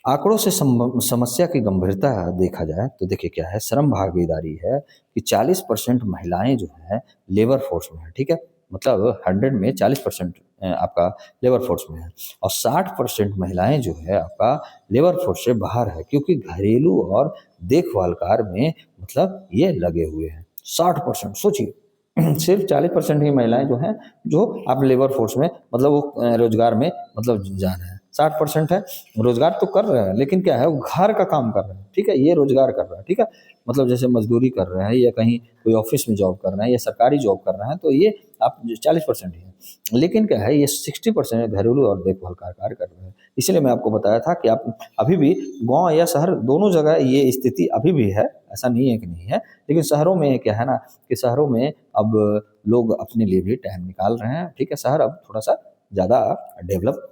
आंकड़ों से समस्या की गंभीरता देखा जाए तो देखिए क्या है, श्रम भागीदारी है कि 40% महिलाएं जो है लेबर फोर्स में है। ठीक है, मतलब 100 में 40% आपका लेबर फोर्स में है, और 60% महिलाएं जो है आपका लेबर फोर्स से बाहर है, क्योंकि घरेलू और देखभाल कार्य में मतलब ये लगे हुए हैं। 60%, सोचिए सिर्फ 40% ही महिलाएं जो हैं जो आप लेबर फोर्स में मतलब वो रोजगार में मतलब जा रहे हैं। 60% है रोजगार तो कर रहे हैं, लेकिन क्या है वो घर का काम कर रहे हैं। ठीक है, ये रोजगार कर रहा है। ठीक है, मतलब जैसे मजदूरी कर रहे हैं, या कहीं कोई ऑफिस में जॉब कर रहे हैं, या सरकारी जॉब कर रहे हैं, तो ये आप 40% ही है। लेकिन क्या है, ये 60% घरेलू और देखभाल का कार्य कर रहे हैं। इसलिए मैं आपको बताया था कि आप अभी भी गांव या शहर दोनों जगह ये स्थिति अभी भी है, ऐसा नहीं है कि नहीं है। लेकिन शहरों में क्या है ना कि शहरों में अब लोग अपने लिए भी टाइम निकाल रहे हैं। ठीक है, शहर अब थोड़ा सा ज़्यादा डेवलप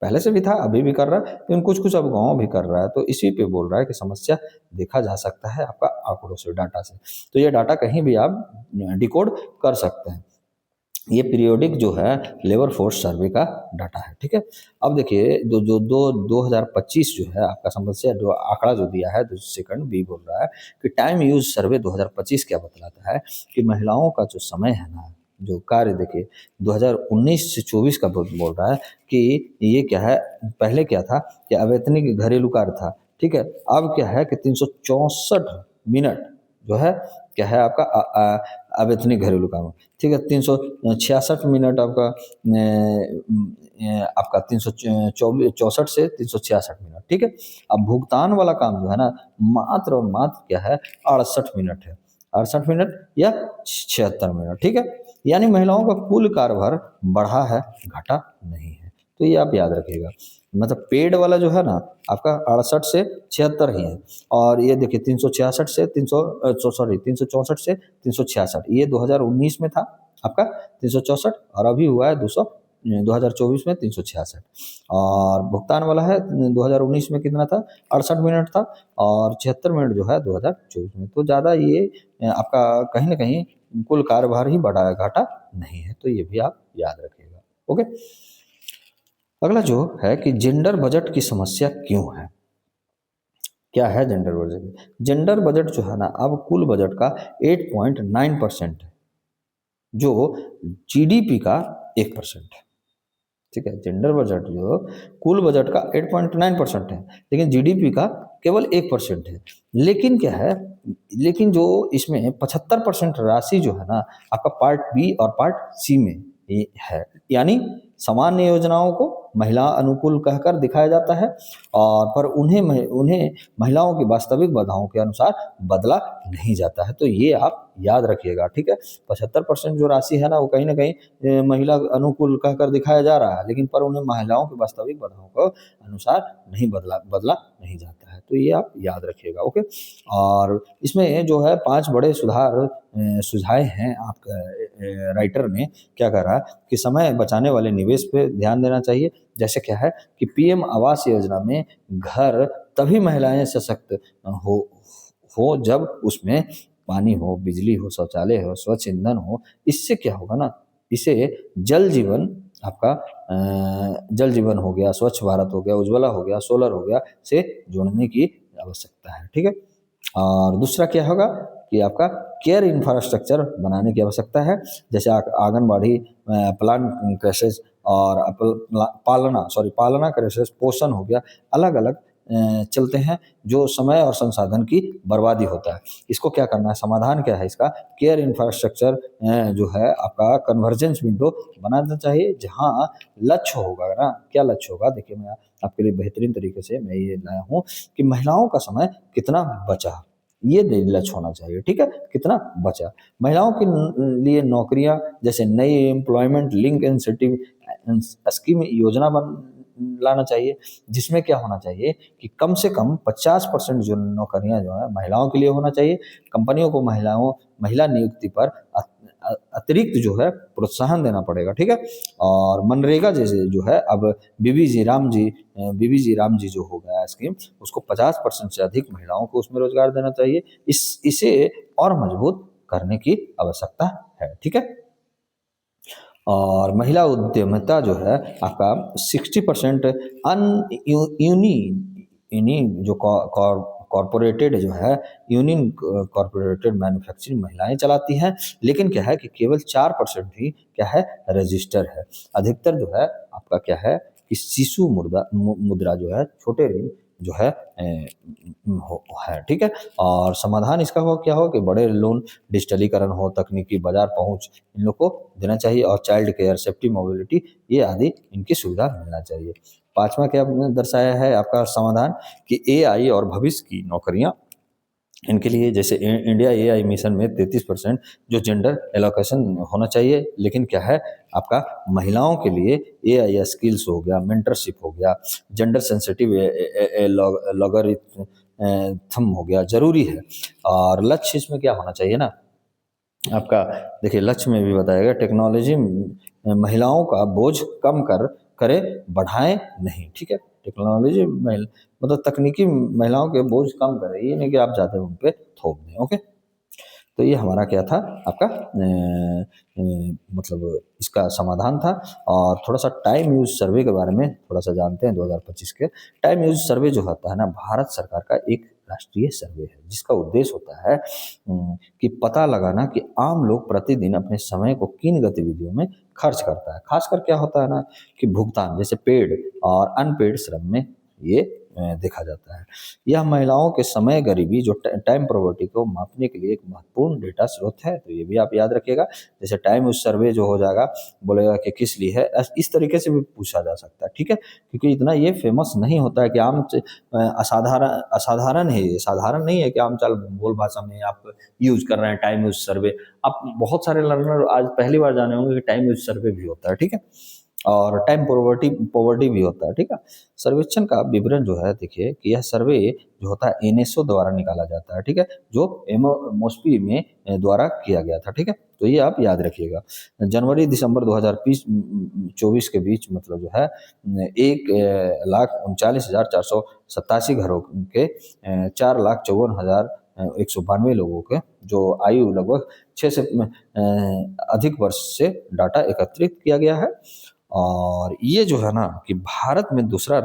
पहले से भी था, अभी भी कर रहा है, लेकिन कुछ कुछ अब गाँव भी कर रहा है। तो इसी पे बोल रहा है कि समस्या देखा जा सकता है आपका आंकड़ों से, डाटा से। तो ये डाटा कहीं भी आप डिकोड कर सकते हैं। ये पीरियोडिक जो है लेबर फोर्स सर्वे का डाटा है, ठीक है। अब देखिए दो जो दो 2025 जो है आपका समस्या जो आंकड़ा जो दिया है, जो सेकंड बी बोल रहा है कि टाइम यूज सर्वे 2025 क्या बतलाता है कि महिलाओं का जो समय है ना, जो कार्य देखिए 2019 से 24 का बोल रहा है कि ये क्या है, पहले क्या था कि अवैतनिक घरेलू कार्य था, ठीक है। अब क्या है कि 364 मिनट जो है क्या है आपका अवैतनिक घरेलू काम, ठीक है। 366 मिनट आपका आपका 324 से 366 मिनट, ठीक है। अब भुगतान वाला काम जो है ना, मात्र और मात्र क्या है 68 मिनट है, 68 मिनट या 76 मिनट, ठीक है। यानी महिलाओं का कुल कार्यभार बढ़ा है, घटा नहीं है। तो ये आप याद रखिएगा, मतलब पेड वाला जो है ना आपका 68 से 76 ही है, और ये देखिए 366 से 300 सॉरी 364 से 366, ये 2019 में था आपका 364, और अभी हुआ है 2024 में 366। और भुगतान वाला है 2019 में कितना था, 68 मिनट था, और 76 मिनट जो है 2024 में। तो ज़्यादा ये आपका कहीं ना कहीं कुल कार्यभार ही बढ़ा है, घाटा नहीं है। तो ये भी आप याद रखिएगा, ओके। अगला जो है कि जेंडर बजट की समस्या क्यों है, क्या है जेंडर बजट। जेंडर बजट जो है ना अब कुल बजट का 8.9% है, जो जीडीपी का 1% है, ठीक है। जेंडर बजट जो कुल बजट का 8.9% है, लेकिन जीडीपी का केवल 1% है। लेकिन क्या है, लेकिन जो इसमें 75% राशि जो है ना आपका पार्ट बी और पार्ट सी में ये है, यानी सामान्य योजनाओं को महिला अनुकूल कहकर दिखाया जाता है, और पर उन्हें महिलाओं की वास्तविक बाधाओं के अनुसार बदला नहीं जाता है। तो ये आप याद रखिएगा, ठीक है। 75% जो राशि है ना वो कहीं ना कहीं महिला अनुकूल कहकर दिखाया जा रहा है, लेकिन पर उन्हें महिलाओं की वास्तविक बाधाओं के अनुसार नहीं बदला नहीं जाता है। तो ये आप याद रखिएगा, ओके। और इसमें जो है 5 बड़े सुधार सुझाए हैं आपका राइटर ने क्या करा कि समय बचाने वाले निवेश पे ध्यान देना चाहिए। जैसे क्या है कि पीएम आवास योजना में घर तभी महिलाएं सशक्त हो हो जब उसमें पानी हो, बिजली हो, शौचालय हो, स्वच्छ ईंधन हो। इससे क्या होगा ना, इसे जल जीवन आपका जल जीवन हो गया, स्वच्छ भारत हो गया, उज्ज्वला हो गया, सोलर हो गया से जोड़ने की आवश्यकता है, ठीक है। और दूसरा क्या होगा कि आपका केयर इंफ्रास्ट्रक्चर बनाने की आवश्यकता है, जैसे आंगनबाड़ी, प्लांट क्रेशेस और पालना क्रेशेस, पोषण हो गया, अलग अलग चलते हैं जो समय और संसाधन की बर्बादी होता है। इसको क्या करना है, समाधान क्या है इसका, केयर इंफ्रास्ट्रक्चर जो है आपका कन्वर्जेंस विंडो बनाना चाहिए, जहाँ लक्ष्य होगा ना, क्या लक्ष्य होगा, देखिए मैं आपके लिए बेहतरीन तरीके से मैं ये लाया हूँ कि महिलाओं का समय कितना बचा, ये लक्ष्य होना चाहिए, ठीक है। कितना बचा, महिलाओं के लिए नौकरियां, जैसे नई एम्प्लॉयमेंट लिंक इंसेंटिव स्कीम योजना बन लाना चाहिए, जिसमें क्या होना चाहिए कि कम से कम 50% जो नौकरियां जो है महिलाओं के लिए होना चाहिए। कंपनियों को महिला नियुक्ति पर अतिरिक्त जो है प्रोत्साहन देना पड़ेगा, ठीक है। और मनरेगा जैसे जो है अब बीबी जी राम जी जो हो गया स्कीम, उसको 50% से अधिक महिलाओं को उसमें रोजगार देना चाहिए। इसे और मजबूत करने की आवश्यकता है, ठीक है। और महिला उद्यमिता जो है आपका 60% अन यूनी जो कॉरपोरेटेड जो है यूनियन कॉरपोरेटेड मैन्युफैक्चरिंग महिलाएं चलाती हैं, लेकिन क्या है कि केवल 4% ही क्या है रजिस्टर है। अधिकतर जो है आपका क्या है कि शिशु मुद्रा जो है, छोटे ऋण जो है है, ठीक है। और समाधान इसका हो क्या हो कि बड़े लोन, डिजिटलीकरण हो, तकनीकी बाजार पहुंच इन लोग को देना चाहिए, और चाइल्ड केयर, सेफ्टी, मोबिलिटी ये आदि इनकी सुविधा मिलना चाहिए। पांचवा क्या दर्शाया है आपका समाधान कि एआई और भविष्य की नौकरियां, इनके लिए जैसे इंडिया एआई मिशन में 33% जो जेंडर एलोकेशन होना चाहिए, लेकिन क्या है आपका महिलाओं के लिए एआई स्किल्स हो गया, मेंटरशिप हो गया, जेंडर सेंसिटिव लॉगरिथम हो गया, जरूरी है। और लक्ष्य इसमें क्या होना चाहिए ना आपका, देखिए लक्ष्य में भी बताएगा टेक्नोलॉजी महिलाओं का बोझ कम करे, बढ़ाए नहीं, ठीक है। टेक्नोलॉजी मतलब तकनीकी महिलाओं के बोझ कम करे, ये नहीं कि आप ज़्यादा उन पे थोप दें, ओके। तो ये हमारा क्या था, आपका मतलब इसका समाधान था। और थोड़ा सा टाइम यूज सर्वे के बारे में थोड़ा सा जानते हैं 2025 के। टाइम यूज सर्वे जो होता है ना, भारत सरकार का एक राष्ट्रीय सर्वे है, जिसका उद्देश्य होता है कि पता लगाना कि आम लोग प्रतिदिन अपने समय को किन गतिविधियों में खर्च करता है। खासकर क्या होता है ना, कि भुगतान जैसे पेड और अनपेड श्रम में ये देखा जाता है। यह महिलाओं के समय गरीबी जो टाइम पॉवर्टी को मापने के लिए एक महत्वपूर्ण डेटा स्रोत है। तो ये भी आप याद रखिएगा। जैसे टाइम उस सर्वे जो हो जाएगा, बोलेगा कि किस लिए है, इस तरीके से भी पूछा जा सकता है, ठीक है। क्योंकि इतना ये फेमस नहीं होता है कि असाधारण असाधारण है, ये साधारण नहीं है कि आम चाल बोल भाषा में आप यूज कर रहे हैं टाइम यूज सर्वे। आप बहुत सारे लर्नर आज पहली बार जाने होंगे कि टाइम यूज सर्वे भी होता है, ठीक है। और टाइम पॉवर्टी भी होता है, ठीक है। सर्वेक्षण का विवरण जो है, देखिए कि यह सर्वे जो होता है एनएसओ द्वारा निकाला जाता है, ठीक है, जो मोस्पी में द्वारा किया गया था, ठीक है। तो ये आप याद रखिएगा। जनवरी दिसंबर 2024 के बीच मतलब जो है 1,39,487 घरों के 4,54,192 लोगों के जो आयु लगभग 6 से अधिक वर्ष से डाटा एकत्रित किया गया है। और ये जो है ना, कि भारत में दूसरा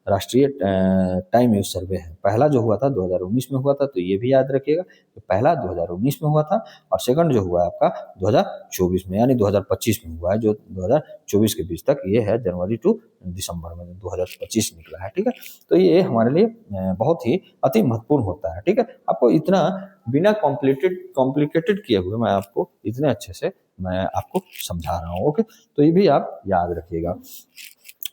राष्ट्रीय टाइम यूज सर्वे है। पहला जो हुआ था 2019 में हुआ था, तो ये भी याद रखिएगा कि पहला 2019 में हुआ था, और सेकंड जो हुआ है आपका 2024 में, यानी 2025 में हुआ है, जो 2024 के बीच तक ये है, जनवरी टू दिसंबर में 2025 निकला है, ठीक है। तो ये हमारे लिए बहुत ही अति महत्वपूर्ण होता है, ठीक है। आपको इतना बिना कॉम्प्लिकेटेड किए हुए मैं आपको इतने अच्छे से मैं आपको समझा रहा हूँ, ओके। तो ये भी आप याद रखिएगा।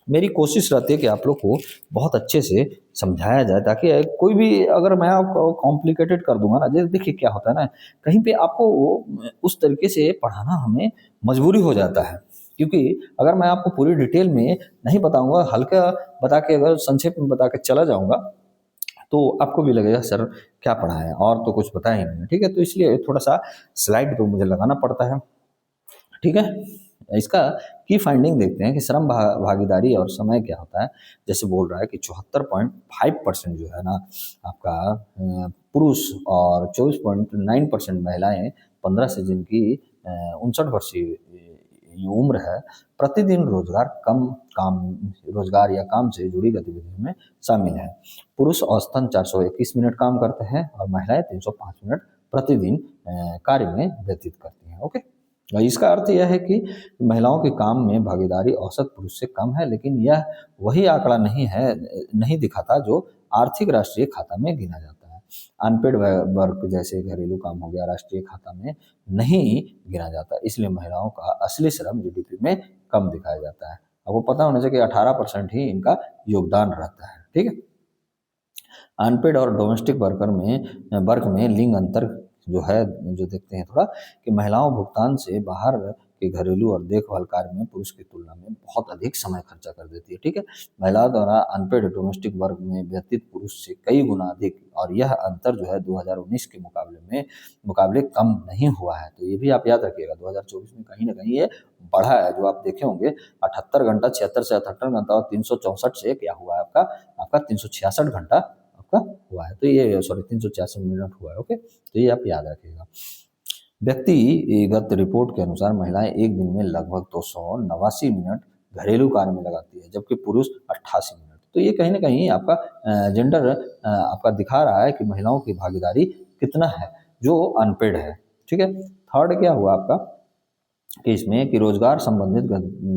मेरी कोशिश रहती है कि आप लोग को बहुत अच्छे से समझाया जाए, ताकि कोई भी अगर मैं आपको कॉम्प्लिकेटेड कर दूंगा ना, जैसे देखिए क्या होता है ना, कहीं पे आपको वो उस तरीके से पढ़ाना हमें मजबूरी हो जाता है। क्योंकि अगर मैं आपको पूरी डिटेल में नहीं बताऊंगा, हल्का बता के अगर संक्षेप में बता के चला जाऊंगा, तो आपको भी लगेगा सर क्या पढ़ा है, और तो कुछ बताया ही नहीं, ठीक है। तो इसलिए थोड़ा सा स्लाइड तो मुझे लगाना पड़ता है, ठीक है। इसका की फाइंडिंग देखते हैं कि श्रम भागीदारी और समय क्या होता है। जैसे बोल रहा है कि 74.5% जो है ना आपका पुरुष, और 24.9% महिलाएं 15 से जिनकी 59 वर्षीय उम्र है, प्रतिदिन रोजगार या काम से जुड़ी गतिविधियों में शामिल है। पुरुष औसतन 421 मिनट काम करते हैं, और महिलाएं 305 मिनट प्रतिदिन कार्य में व्यतीत करती हैं, ओके। और इसका अर्थ यह है कि महिलाओं के काम में भागीदारी औसत पुरुष से कम है, लेकिन यह वही आंकड़ा नहीं दिखाता जो आर्थिक राष्ट्रीय खाता में गिना जाता है। अनपेड वर्क जैसे घरेलू काम हो गया, राष्ट्रीय खाता में नहीं गिना जाता, इसलिए महिलाओं का असली श्रम जीडीपी में कम दिखाया जाता है। आपको पता होना चाहिए कि 18% ही इनका योगदान रहता है, ठीक है। अनपेड और डोमेस्टिक वर्क में लिंग अंतर जो है, जो देखते हैं थोड़ा, कि महिलाओं भुगतान से बाहर के घरेलू और देखभाल कार्य में पुरुष की तुलना में बहुत अधिक समय खर्चा कर देती है, ठीक है। महिलाओं द्वारा अनपेड डोमेस्टिक वर्क में व्यतीत पुरुष से कई गुना अधिक, और यह अंतर जो है 2019 के मुकाबले कम नहीं हुआ है। तो ये भी आप याद रखिएगा, 2024 में कहीं ना कहीं ये बढ़ा है। जो आप देखे होंगे 78 घंटा, 76 से 78 घंटा, और 364 से क्या हुआ है आपका 366 घंटा आपका हुआ है। तो ये 366 मिनट हुआ है, ओके। तो ये आप याद रखिएगा। व्यक्तिगत रिपोर्ट के अनुसार महिलाएं एक दिन में लगभग 289 मिनट घरेलू कार्य में लगाती है, जबकि पुरुष 88 मिनट। तो ये कहीं ना कहीं आपका जेंडर आपका दिखा रहा है कि महिलाओं की भागीदारी कितना है जो अनपेड है, ठीक है। थर्ड क्या हुआ आपका कि इसमें कि रोजगार संबंधित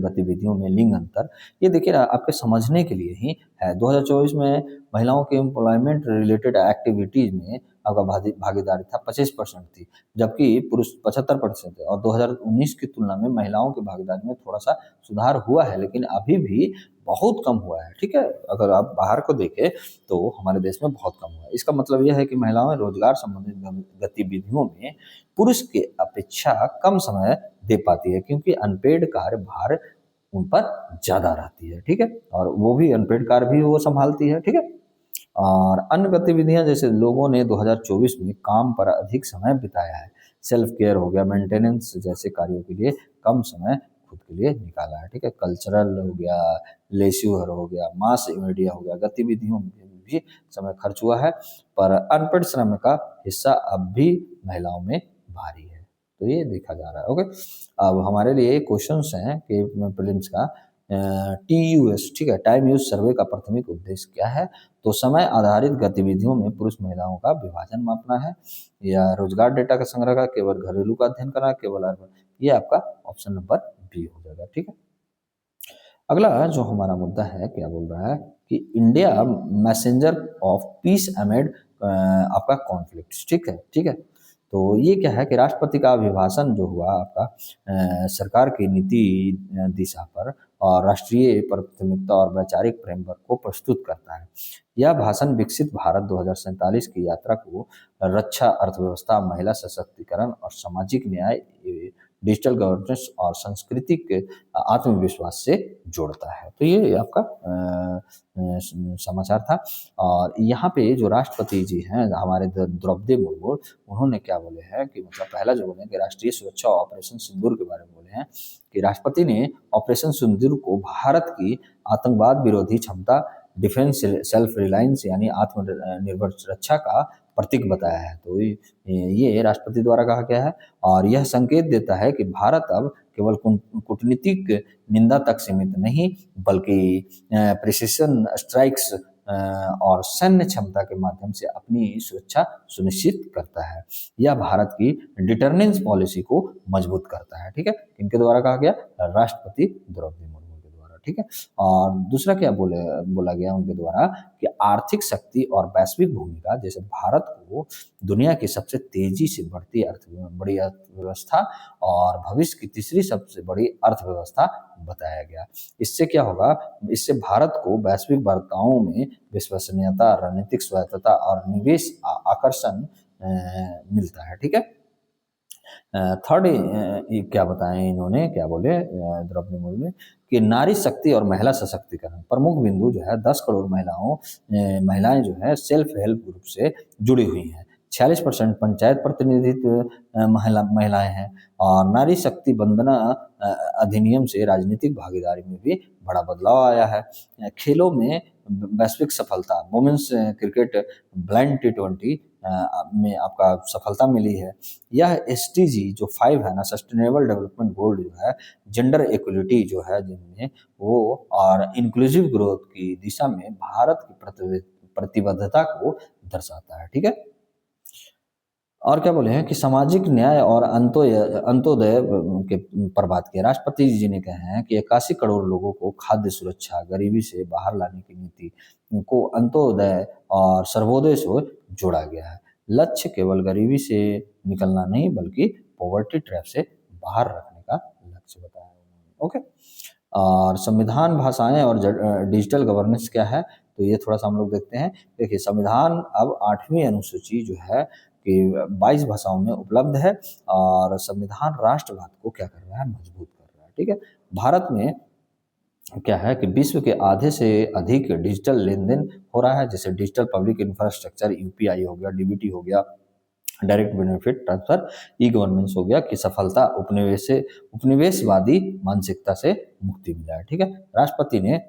गतिविधियों में लिंग अंतर, ये देखिए ना आपके समझने के लिए ही है। 2024 में महिलाओं के एम्प्लॉयमेंट रिलेटेड एक्टिविटीज में आपका भागीदारी था 25% थी, जबकि पुरुष 75% थे। और 2019 की तुलना में महिलाओं की भागीदारी में थोड़ा सा सुधार हुआ है, लेकिन अभी भी बहुत कम हुआ है, ठीक है। अगर आप बाहर को देखें तो हमारे देश में बहुत कम हुआ है। इसका मतलब यह है कि महिलाएं रोजगार संबंधित गतिविधियों में पुरुष के अपेक्षा कम समय दे पाती है, क्योंकि अनपेड कार्य भार उन पर ज्यादा रहती है, ठीक है। और वो भी अनपेड कार्य भी वो संभालती है, ठीक है। और अन्य गतिविधियां, जैसे लोगों ने 2024 में काम पर अधिक समय बिताया है, सेल्फ केयर हो गया, मेंटेनेंस जैसे कार्यों के लिए कम समय खुद के लिए निकाला है, ठीक है। कल्चरल हो गया, लेस्यूर हो गया, मास मीडिया हो गया, गतिविधियों में भी समय खर्च हुआ है, पर अनपेड श्रम का हिस्सा अब भी महिलाओं में भारी है। तो ये देखा जा रहा है। ओके, अब हमारे लिए क्वेश्चंस हैं कि प्रीलिम्स का TUS, ठीक है, टाइम यूज सर्वे का प्राथमिक उद्देश्य क्या है? तो समय आधारित गतिविधियों में पुरुष महिलाओं का विभाजन मापना है, या रोजगार डेटा का संग्रह का, केवल घरेलू का अध्ययन करना, केवल अर्बन। ये आपका ऑप्शन नंबर बी हो जाएगा। ठीक है, अगला जो हमारा मुद्दा है क्या बोल रहा है कि India messenger of peace amid आपका कॉन्फ्लिक्ट। ठीक है, ठीक है, तो ये क्या है कि राष्ट्रपति का अभिभाषण जो हुआ आपका सरकार की नीति दिशा पर और राष्ट्रीय प्राथमिकता और वैचारिक फ्रेमवर्क को प्रस्तुत करता है। यह भाषण विकसित भारत 2047 की यात्रा को रक्षा, अर्थव्यवस्था, महिला सशक्तिकरण और सामाजिक न्याय, डिजिटल गवर्नेंस और सांस्कृतिक आत्मविश्वास से जोड़ता है। तो ये आपका समाचार था। और यहाँ पे जो राष्ट्रपति जी हैं हमारे द्रौपदी मुर्मू, उन्होंने क्या बोले हैं कि मतलब पहला जो बोले कि राष्ट्रीय सुरक्षा ऑपरेशन सिंदूर के बारे में बोले हैं कि राष्ट्रपति ने ऑपरेशन सिंदूर को भारत की आतंकवाद विरोधी क्षमता, डिफेंस सेल्फ रिलायंस यानी आत्मनिर्भर रक्षा का प्रतीक बताया है। तो ये राष्ट्रपति द्वारा कहा गया है और यह संकेत देता है कि भारत अब केवल कूटनीतिक निंदा तक सीमित नहीं बल्कि प्रिसिशन स्ट्राइक्स और सैन्य क्षमता के माध्यम से अपनी सुरक्षा सुनिश्चित करता है। यह भारत की डिटरनेंस पॉलिसी को मजबूत करता है। ठीक है, इनके द्वारा कहा गया राष्ट्रपति द्रौपदी मुर्मू के द्वारा। ठीक है, और दूसरा क्या बोला गया उनके द्वारा कि आर्थिक शक्ति और वैश्विक भूमिका, जैसे भारत को दुनिया की सबसे तेजी से बढ़ती बड़ी अर्थव्यवस्था और भविष्य की तीसरी सबसे बड़ी अर्थव्यवस्था बताया गया। इससे क्या होगा, इससे भारत को वैश्विक वार्ताओं में विश्वसनीयता, रणनीतिक स्वायत्तता और निवेश आकर्षण मिलता है। ठीक है, थर्ड क्या बताएं इन्होंने, क्या बोले द्रौपदी मुर्मू कि नारी शक्ति और महिला सशक्तिकरण प्रमुख बिंदु जो है 10 करोड़ महिलाएं जो है सेल्फ हेल्प ग्रुप से जुड़ी हुई हैं। 46% पंचायत प्रतिनिधित्व महिलाएं हैं और नारी शक्ति वंदना अधिनियम से राजनीतिक भागीदारी में भी बड़ा बदलाव आया है। खेलों में वैश्विक सफलता, वुमेन्स क्रिकेट ब्लाइंड T20 में आपका सफलता मिली है। यह SDG जो 5 है ना, सस्टेनेबल डेवलपमेंट गोल जो है, जेंडर इक्वलिटी जो है जिनमें वो और इंक्लूसिव ग्रोथ की दिशा में भारत की प्रतिबद्धता को दर्शाता है। ठीक है, और क्या बोले हैं कि सामाजिक न्याय और अंत्योदय के पर बात की। राष्ट्रपति जी ने कहा है कि 81 करोड़ लोगों को खाद्य सुरक्षा, गरीबी से बाहर लाने की नीति को अंत्योदय और सर्वोदय से जोड़ा गया है। लक्ष्य केवल गरीबी से निकलना नहीं बल्कि पॉवर्टी ट्रैप से बाहर रखने का लक्ष्य बताया उन्होंने। ओके, और संविधान, भाषाएं और डिजिटल गवर्नेंस क्या है, तो ये थोड़ा सा हम लोग देखते हैं। देखिए, संविधान अब 8वीं अनुसूची जो है कि 22 भाषाओं में उपलब्ध है और संविधान राष्ट्रवाद को क्या कर रहा है, मजबूत कर रहा है। ठीक है, भारत में क्या है कि विश्व के आधे से अधिक डिजिटल लेन देन हो रहा है, जैसे डिजिटल पब्लिक इंफ्रास्ट्रक्चर, UPI हो गया, DBT हो गया, डायरेक्ट बेनिफिट ट्रांसफर, E-गवर्नेंस हो गया कि सफलता उपनिवेशवादी मानसिकता से मुक्ति मिला है। ठीक है, राष्ट्रपति ने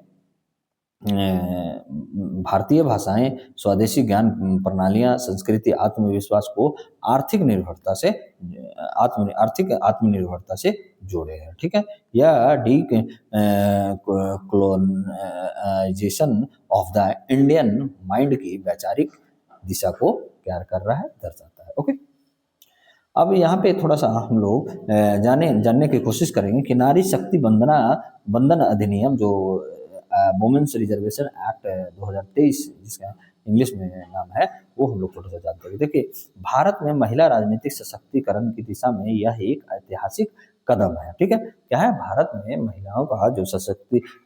भारतीय भाषाएं, स्वदेशी ज्ञान प्रणालियां, संस्कृति, आत्मविश्वास को आर्थिक आत्मनिर्भरता से जोड़े हैं। ठीक है, यह colonisation of the Indian mind की वैचारिक दिशा को क्या कर रहा है, दर्शाता है। ओके, अब यहाँ पे थोड़ा सा हम लोग जानने की कोशिश करेंगे कि नारी शक्ति बंधन अधिनियम जो वुमेन्स रिजर्वेशन एक्ट 2023 जिसका इंग्लिश में नाम है, वो हम लोग थोड़ा सा जानते हैं। देखिए, भारत में महिला राजनीतिक सशक्तिकरण की दिशा में यह एक ऐतिहासिक कदम है। ठीक है, क्या है, भारत में महिलाओं का जो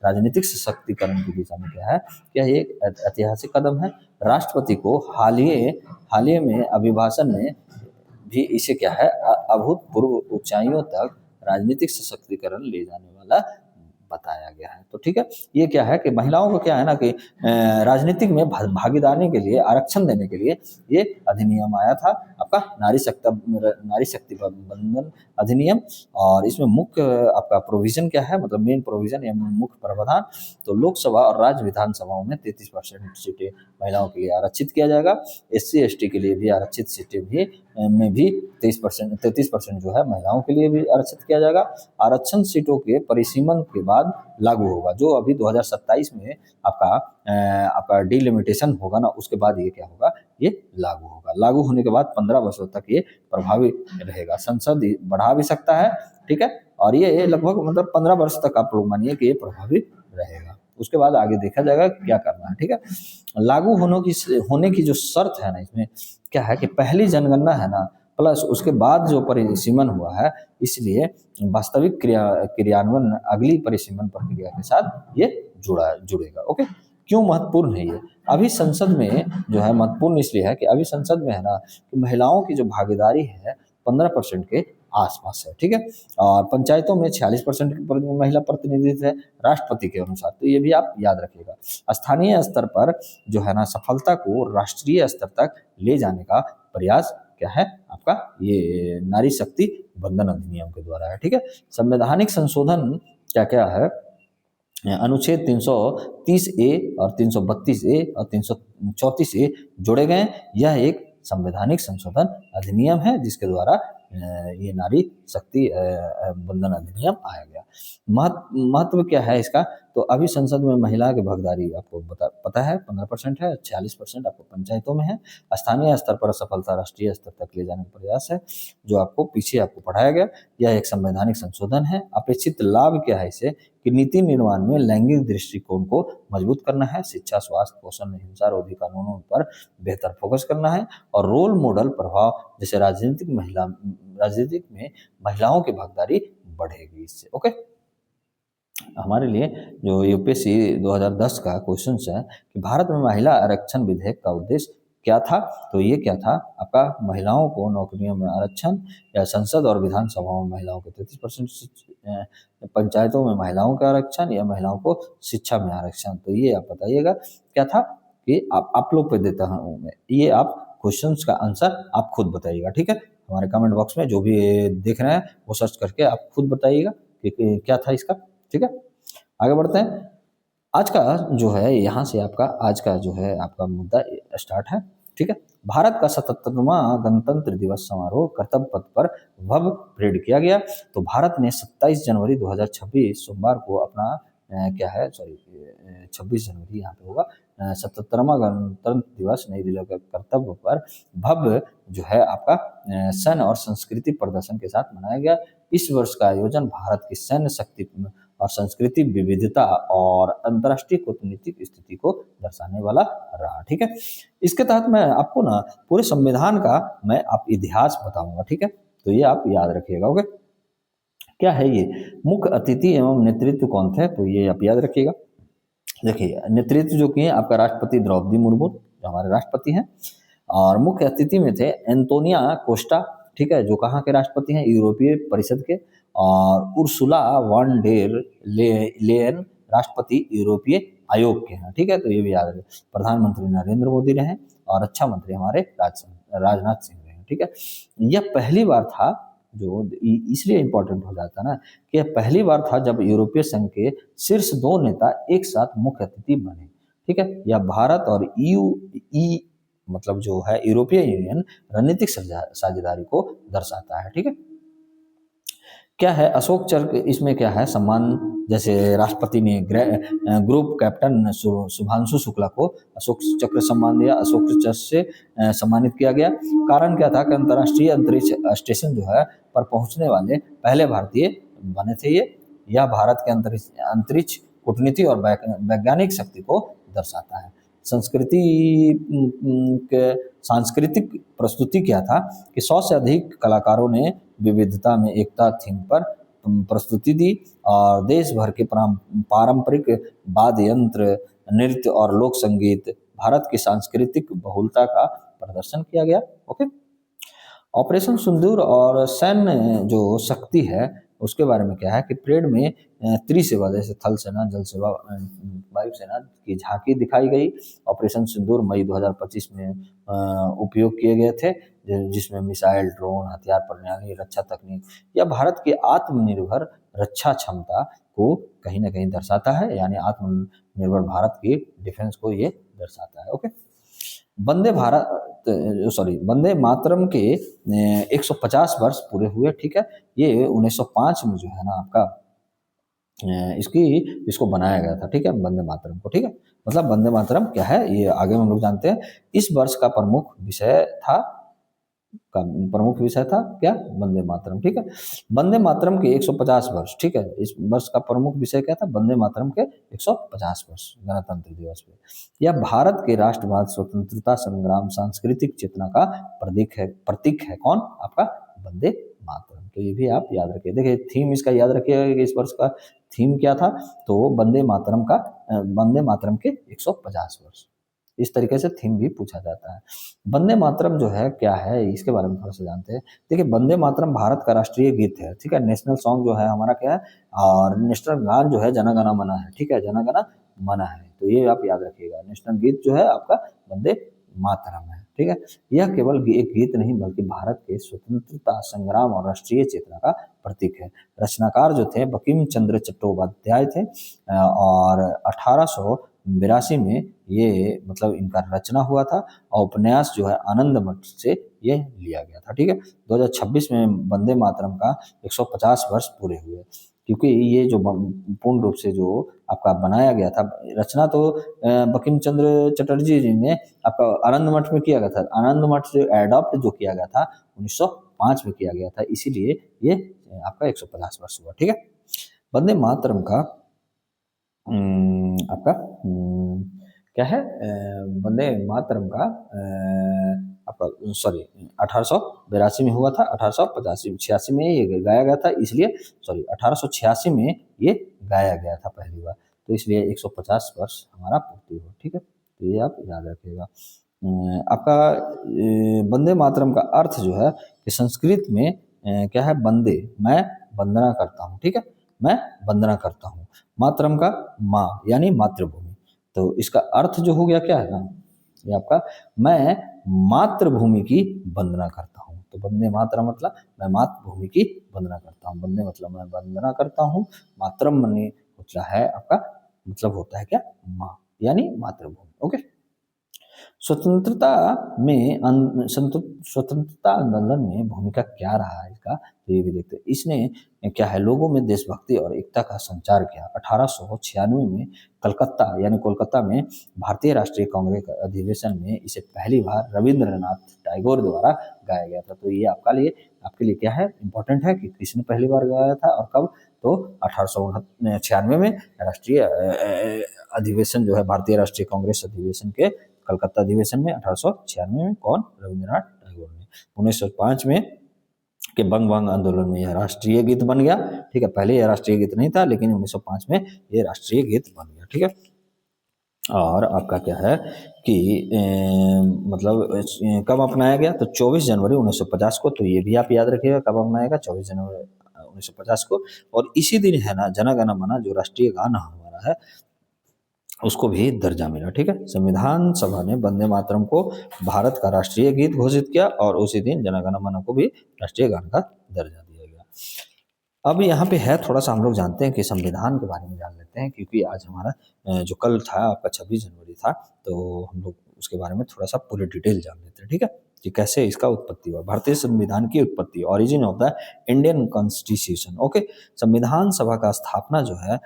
राजनीतिक सशक्तिकरण की दिशा में क्या है, यह एक ऐतिहासिक कदम है। राष्ट्रपति को हाल ही में अभिभाषण में भी इसे क्या है, अभूतपूर्व ऊंचाइयों तक राजनीतिक सशक्तिकरण ले जाने वाला बताया गया है। तो ठीक है, ये क्या है कि महिलाओं को क्या है ना कि राजनीतिक में भागीदारी के लिए, आरक्षण देने के लिए ये अधिनियम आया था, आपका नारी शक्ति बंधन अधिनियम। और इसमें मुख्य आपका प्रोविजन क्या है, मतलब मेन प्रोविजन या मुख्य प्रावधान, तो लोकसभा और राज्य विधानसभाओं में 33% सीटें महिलाओं के लिए आरक्षित किया जाएगा। SC ST के लिए भी आरक्षित सीटें भी में भी 33% जो है महिलाओं के लिए भी आरक्षित किया जाएगा। आरक्षण सीटों के परिसीमन के बाद लागू होगा, जो अभी 2027 में आपका डिलिमिटेशन होगा ना, उसके बाद ये क्या होगा, ये लागू होगा। लागू होने के बाद 15 वर्षों तक ये प्रभावी रहेगा। संसद बढ़ा भी सकता है, ठीक है, और ये लगभग मतलब 15 वर्ष तक आप लोग मानिए कि ये प्रभावी रहेगा। उसके बाद आगे देखा जाएगा क्या करना है, ठीक है। लागू होने की जो शर्त है ना, इसमें क्या है कि पहली जनगणना है ना, प्लस उसके बाद जो परिसीमन हुआ है, इसलिए वास्तविक क्रियान्वयन अगली परिसीमन प्रक्रिया के साथ ये जुड़ेगा। ओके, क्यों महत्वपूर्ण है ये? अभी संसद में जो है महत्वपूर्ण इसलिए है कि अभी संसद में है ना कि महिलाओं की जो भागीदारी है 15% के आसपास है, ठीक है, और पंचायतों में 46% की महिला प्रतिनिधित्व है राष्ट्रपति के अनुसार, तो ये भी आप याद रखिएगा। स्थानीय स्तर पर जो है ना सफलता को राष्ट्रीय स्तर तक ले जाने का प्रयास क्या है आपका, ये नारी शक्ति बंधन अधिनियम के द्वारा है, ठीक है। संवैधानिक संशोधन क्या क्या है, अनुच्छेद 330 ए और 332 ए और 334 ए जोड़े गए। यह एक संवैधानिक संशोधन अधिनियम है जिसके द्वारा ये नारी शक्ति बंधन अधिनियम आया गया। महत्व क्या है इसका, तो अभी संसद में महिला की भागीदारी आपको पता है 15% है, 46% आपको पंचायतों में है। स्थानीय स्तर पर सफलता राष्ट्रीय स्तर तक ले जाने का प्रयास है, जो आपको पीछे आपको पढ़ाया गया। यह एक संवैधानिक संशोधन है। अपेक्षित लाभ क्या है इसे, कि नीति निर्माण में लैंगिक दृष्टिकोण को मजबूत करना है, शिक्षा, स्वास्थ्य, पोषण, हिंसा रोधी कानूनों पर बेहतर फोकस करना है, और रोल मॉडल प्रभाव जैसे राजनीतिक में महिलाओं की भागीदारी बढ़ेगी इससे। ओके, हमारे लिए जो यूपीएससी 2010 का क्वेश्चन है कि भारत में महिला आरक्षण विधेयक का उद्देश्य क्या था, तो ये क्या था आपका, महिलाओं को नौकरियों में आरक्षण, या संसद और विधानसभाओं में महिलाओं को 33%, पंचायतों में महिलाओं का आरक्षण, या महिलाओं को शिक्षा में आरक्षण। तो ये आप बताइएगा क्या था, कि आप लोग पे देता हूँ मैं, ये आप क्वेश्चंस का आंसर आप खुद बताइएगा, ठीक है। हमारे कमेंट बॉक्स में जो भी देख रहे हैं वो सर्च करके आप खुद बताइएगा कि क्या था इसका, ठीक है। आगे बढ़ते हैं। आज का जो है, यहाँ से आपका आज का जो है आपका मुद्दा स्टार्ट है, ठीक है। भारत का 77वां गणतंत्र दिवस समारोह कर्तव्य पथ पर भव्य परेड किया गया। तो भारत ने 27 जनवरी 2026 सोमवार को अपना क्या है, सॉरी 26 जनवरी यहाँ पे होगा, 77वां गणतंत्र दिवस नई दिल्ली के कर्तव्य पर भव्य जो है आपका सैन्य और संस्कृति प्रदर्शन के साथ मनाया गया। इस वर्ष का आयोजन भारत की सैन्य शक्ति और संस्कृति विविधता और अंतर्राष्ट्रीय कूटनीतिक स्थिति को दर्शाने वाला रहा, ठीक है। इसके तहत मैं आपको ना पूरे संविधान का मैं आप इतिहास बताऊंगा, ठीक है, तो ये आप याद रखिएगा। ओके, क्या है ये, मुख्य अतिथि एवं नेतृत्व कौन थे, तो ये आप याद रखिएगा। देखिए, नेतृत्व जो किए आपका राष्ट्रपति द्रौपदी मुर्मू, जो हमारे राष्ट्रपति हैं, और मुख्य अतिथि में थे एंटोनिया कोस्टा, ठीक है, जो कहाँ के राष्ट्रपति हैं, यूरोपीय परिषद के, और उर्सुला वॉन डेर लेयन, राष्ट्रपति यूरोपीय आयोग के हैं, ठीक है, तो ये भी याद रखें। प्रधानमंत्री नरेंद्र मोदी रहे, और रक्षा मंत्री हमारे राजनाथ सिंह रहे, ठीक है। यह पहली बार था, जो इसलिए इम्पोर्टेंट हो जाता है ना, कि यह पहली बार था जब यूरोपीय संघ के शीर्ष 2 नेता एक साथ मुख्य अतिथि बने, ठीक है। यह भारत और मतलब जो है यूरोपीय यूनियन रणनीतिक साझेदारी को दर्शाता है, ठीक है। क्या है अशोक चक्र, इसमें क्या है सम्मान, जैसे राष्ट्रपति ने ग्रुप कैप्टन शुभांशु शुक्ला को अशोक चक्र सम्मान दिया, अशोक चक्र से सम्मानित किया गया। कारण क्या था कि अंतर्राष्ट्रीय अंतरिक्ष स्टेशन जो है पर पहुंचने वाले पहले भारतीय बने थे ये। यह भारत के अंतरिक्ष कूटनीति और वैज्ञानिक शक्ति को दर्शाता है। सांस्कृतिक प्रस्तुति क्या था कि 100 से अधिक कलाकारों ने विविधता में एकता थीम पर प्रस्तुति दी, और देश भर के पारंपरिक वाद्य यंत्र, नृत्य और लोक संगीत, भारत की सांस्कृतिक बहुलता का प्रदर्शन किया गया। ओके, ऑपरेशन सिंदूर और सैन्य जो शक्ति है उसके बारे में क्या है कि परेड में त्रिसेवा जैसे थल सेना, जल सेवा, वायु सेना की झांकी दिखाई गई। ऑपरेशन सिंदूर मई 2025 में उपयोग किए गए थे, जिसमें मिसाइल, ड्रोन, हथियार प्रणाली, रक्षा तकनीक, यह भारत की आत्मनिर्भर रक्षा क्षमता को कहीं ना कहीं दर्शाता है, यानी आत्मनिर्भर भारत की डिफेंस को ये दर्शाता है। ओके, वंदे भारत सॉरी वंदे मातरम के 150 वर्ष पूरे हुए, ठीक है। ये 1905 में जो है ना आपका इसकी इसको बनाया गया था, ठीक है, वंदे मातरम को, ठीक है। मतलब वंदे मातरम क्या है ये आगे हम लोग जानते हैं। इस वर्ष का प्रमुख विषय था क्या, वंदे मातरम, ठीक है। वंदे मातरम के 150 वर्ष, ठीक है। इस वर्ष का प्रमुख विषय क्या था, वंदे मातरम के 150 वर्ष गणतंत्र दिवस पे। यह भारत के राष्ट्रवाद, स्वतंत्रता संग्राम, सांस्कृतिक चेतना का प्रतीक है कौन, आपका वंदे मातरम। तो ये भी आप याद रखिए। देखिए थीम इसका याद रखिएगा कि इस वर्ष का थीम क्या था, तो वंदे मातरम के 150 वर्ष। इस तरीके से थीम भी पूछा जाता है। वंदे मातरम जो है क्या है, इसके बारे में थोड़ा सा जानते हैं। देखिए वंदे मातरम भारत का राष्ट्रीय गीत है, ठीक है। नेशनल सॉन्ग जो है हमारा क्या है, और नेशनल गान जो है जन गण मन है, ठीक है, जन गण मन है। तो ये आप याद रखिएगा, नेशनल गीत जो है आपका वंदे मातरम है, ठीक है। यह केवल एक गीत नहीं बल्कि भारत के स्वतंत्रता संग्राम और राष्ट्रीय चेतना का प्रतीक है। रचनाकार जो थे बंकिम चंद्र चट्टोपाध्याय थे, और 1882 में ये मतलब इनका रचना हुआ था, और उपन्यास जो है आनंद मठ से ये लिया गया था, ठीक है। 2026 में वंदे मातरम का 150 वर्ष पूरे हुए, क्योंकि ये जो पूर्ण रूप से जो आपका बनाया गया था, रचना तो बंकिम चंद्र चटर्जी जी ने आपका आनंद मठ में किया गया था। आनंद मठ से एडॉप्ट जो किया गया था 1905 में किया गया था, इसीलिए ये आपका 150 वर्ष हुआ, ठीक है। वंदे मातरम का आपका क्या है, वंदे मातरम का आपका सॉरी 1882 में हुआ था, 1886 में ये गाया गया था, इसलिए सॉरी 1886 में ये गाया गया था पहली बार, तो इसलिए 150 वर्ष हमारा पूर्ति हुआ, ठीक है। तो ये आप याद रखिएगा। आपका वंदे मातरम का अर्थ जो है कि संस्कृत में क्या है, वंदे मैं वंदना करता हूँ, ठीक है, मैं वंदना करता हूँ। मातरम का माँ यानी मातृभूमि, तो इसका अर्थ जो हो गया क्या है ना, ये आपका मैं मातृभूमि की वंदना करता हूँ। तो वंदे मातरम मतलब मैं मातृभूमि की वंदना करता हूँ, वंदे मतलब मैं वंदना करता हूँ, मातरम मने मतलब है आपका मतलब होता है क्या, माँ यानी मातृभूमि, ओके। स्वतंत्रता स्वतंत्रता आंदोलन में भूमिका क्या रहा है इसका, तो ये भी देखते हैं। इसने क्या है, लोगों में देशभक्ति और एकता का संचार किया। 1896 में कलकत्ता यानी कोलकाता में भारतीय राष्ट्रीय कांग्रेस के अधिवेशन में इसे पहली बार रविंद्रनाथ टैगोर द्वारा गाया गया था। तो ये आपके लिए क्या है, इंपॉर्टेंट है कि किसने पहली बार गाया था और कब, तो 1896 में राष्ट्रीय अधिवेशन जो है भारतीय राष्ट्रीय कांग्रेस अधिवेशन के कलकत्ता अधिवेशन में 1896 में कौन, रविंद्रनाथ टैगोर ने। 1905 में के बंग बंग आंदोलन में यह राष्ट्रीय गीत बन गया, ठीक है। पहले यह राष्ट्रीय गीत नहीं था, लेकिन 1905 में ये राष्ट्रीय गीत बन गया, ठीक है। और आपका क्या है कि मतलब कब अपनाया गया, तो 24 जनवरी 1950 को। तो ये भी आप याद रखिएगा कब अपनाया गया, 24 जनवरी 1950 को। और इसी दिन है ना जन गण मन जो राष्ट्रीय गान हमारा है उसको भी दर्जा मिला, ठीक है। संविधान सभा ने वंदे मातरम को भारत का राष्ट्रीय गीत घोषित किया, और उसी दिन जन गण मन को भी राष्ट्रीय गान का दर्जा दिया गया। अब यहाँ पे है थोड़ा सा हम लोग जानते हैं कि संविधान के बारे में जान लेते हैं, क्योंकि आज हमारा जो कल था आपका 26 जनवरी था, तो हम लोग उसके बारे में थोड़ा सा पूरे डिटेल जान लेते हैं, ठीक है, कि कैसे इसका उत्पत्ति हुआ। भारतीय संविधान की उत्पत्ति, origin of the Indian constitution, okay. संविधान सभा का स्थापना जो है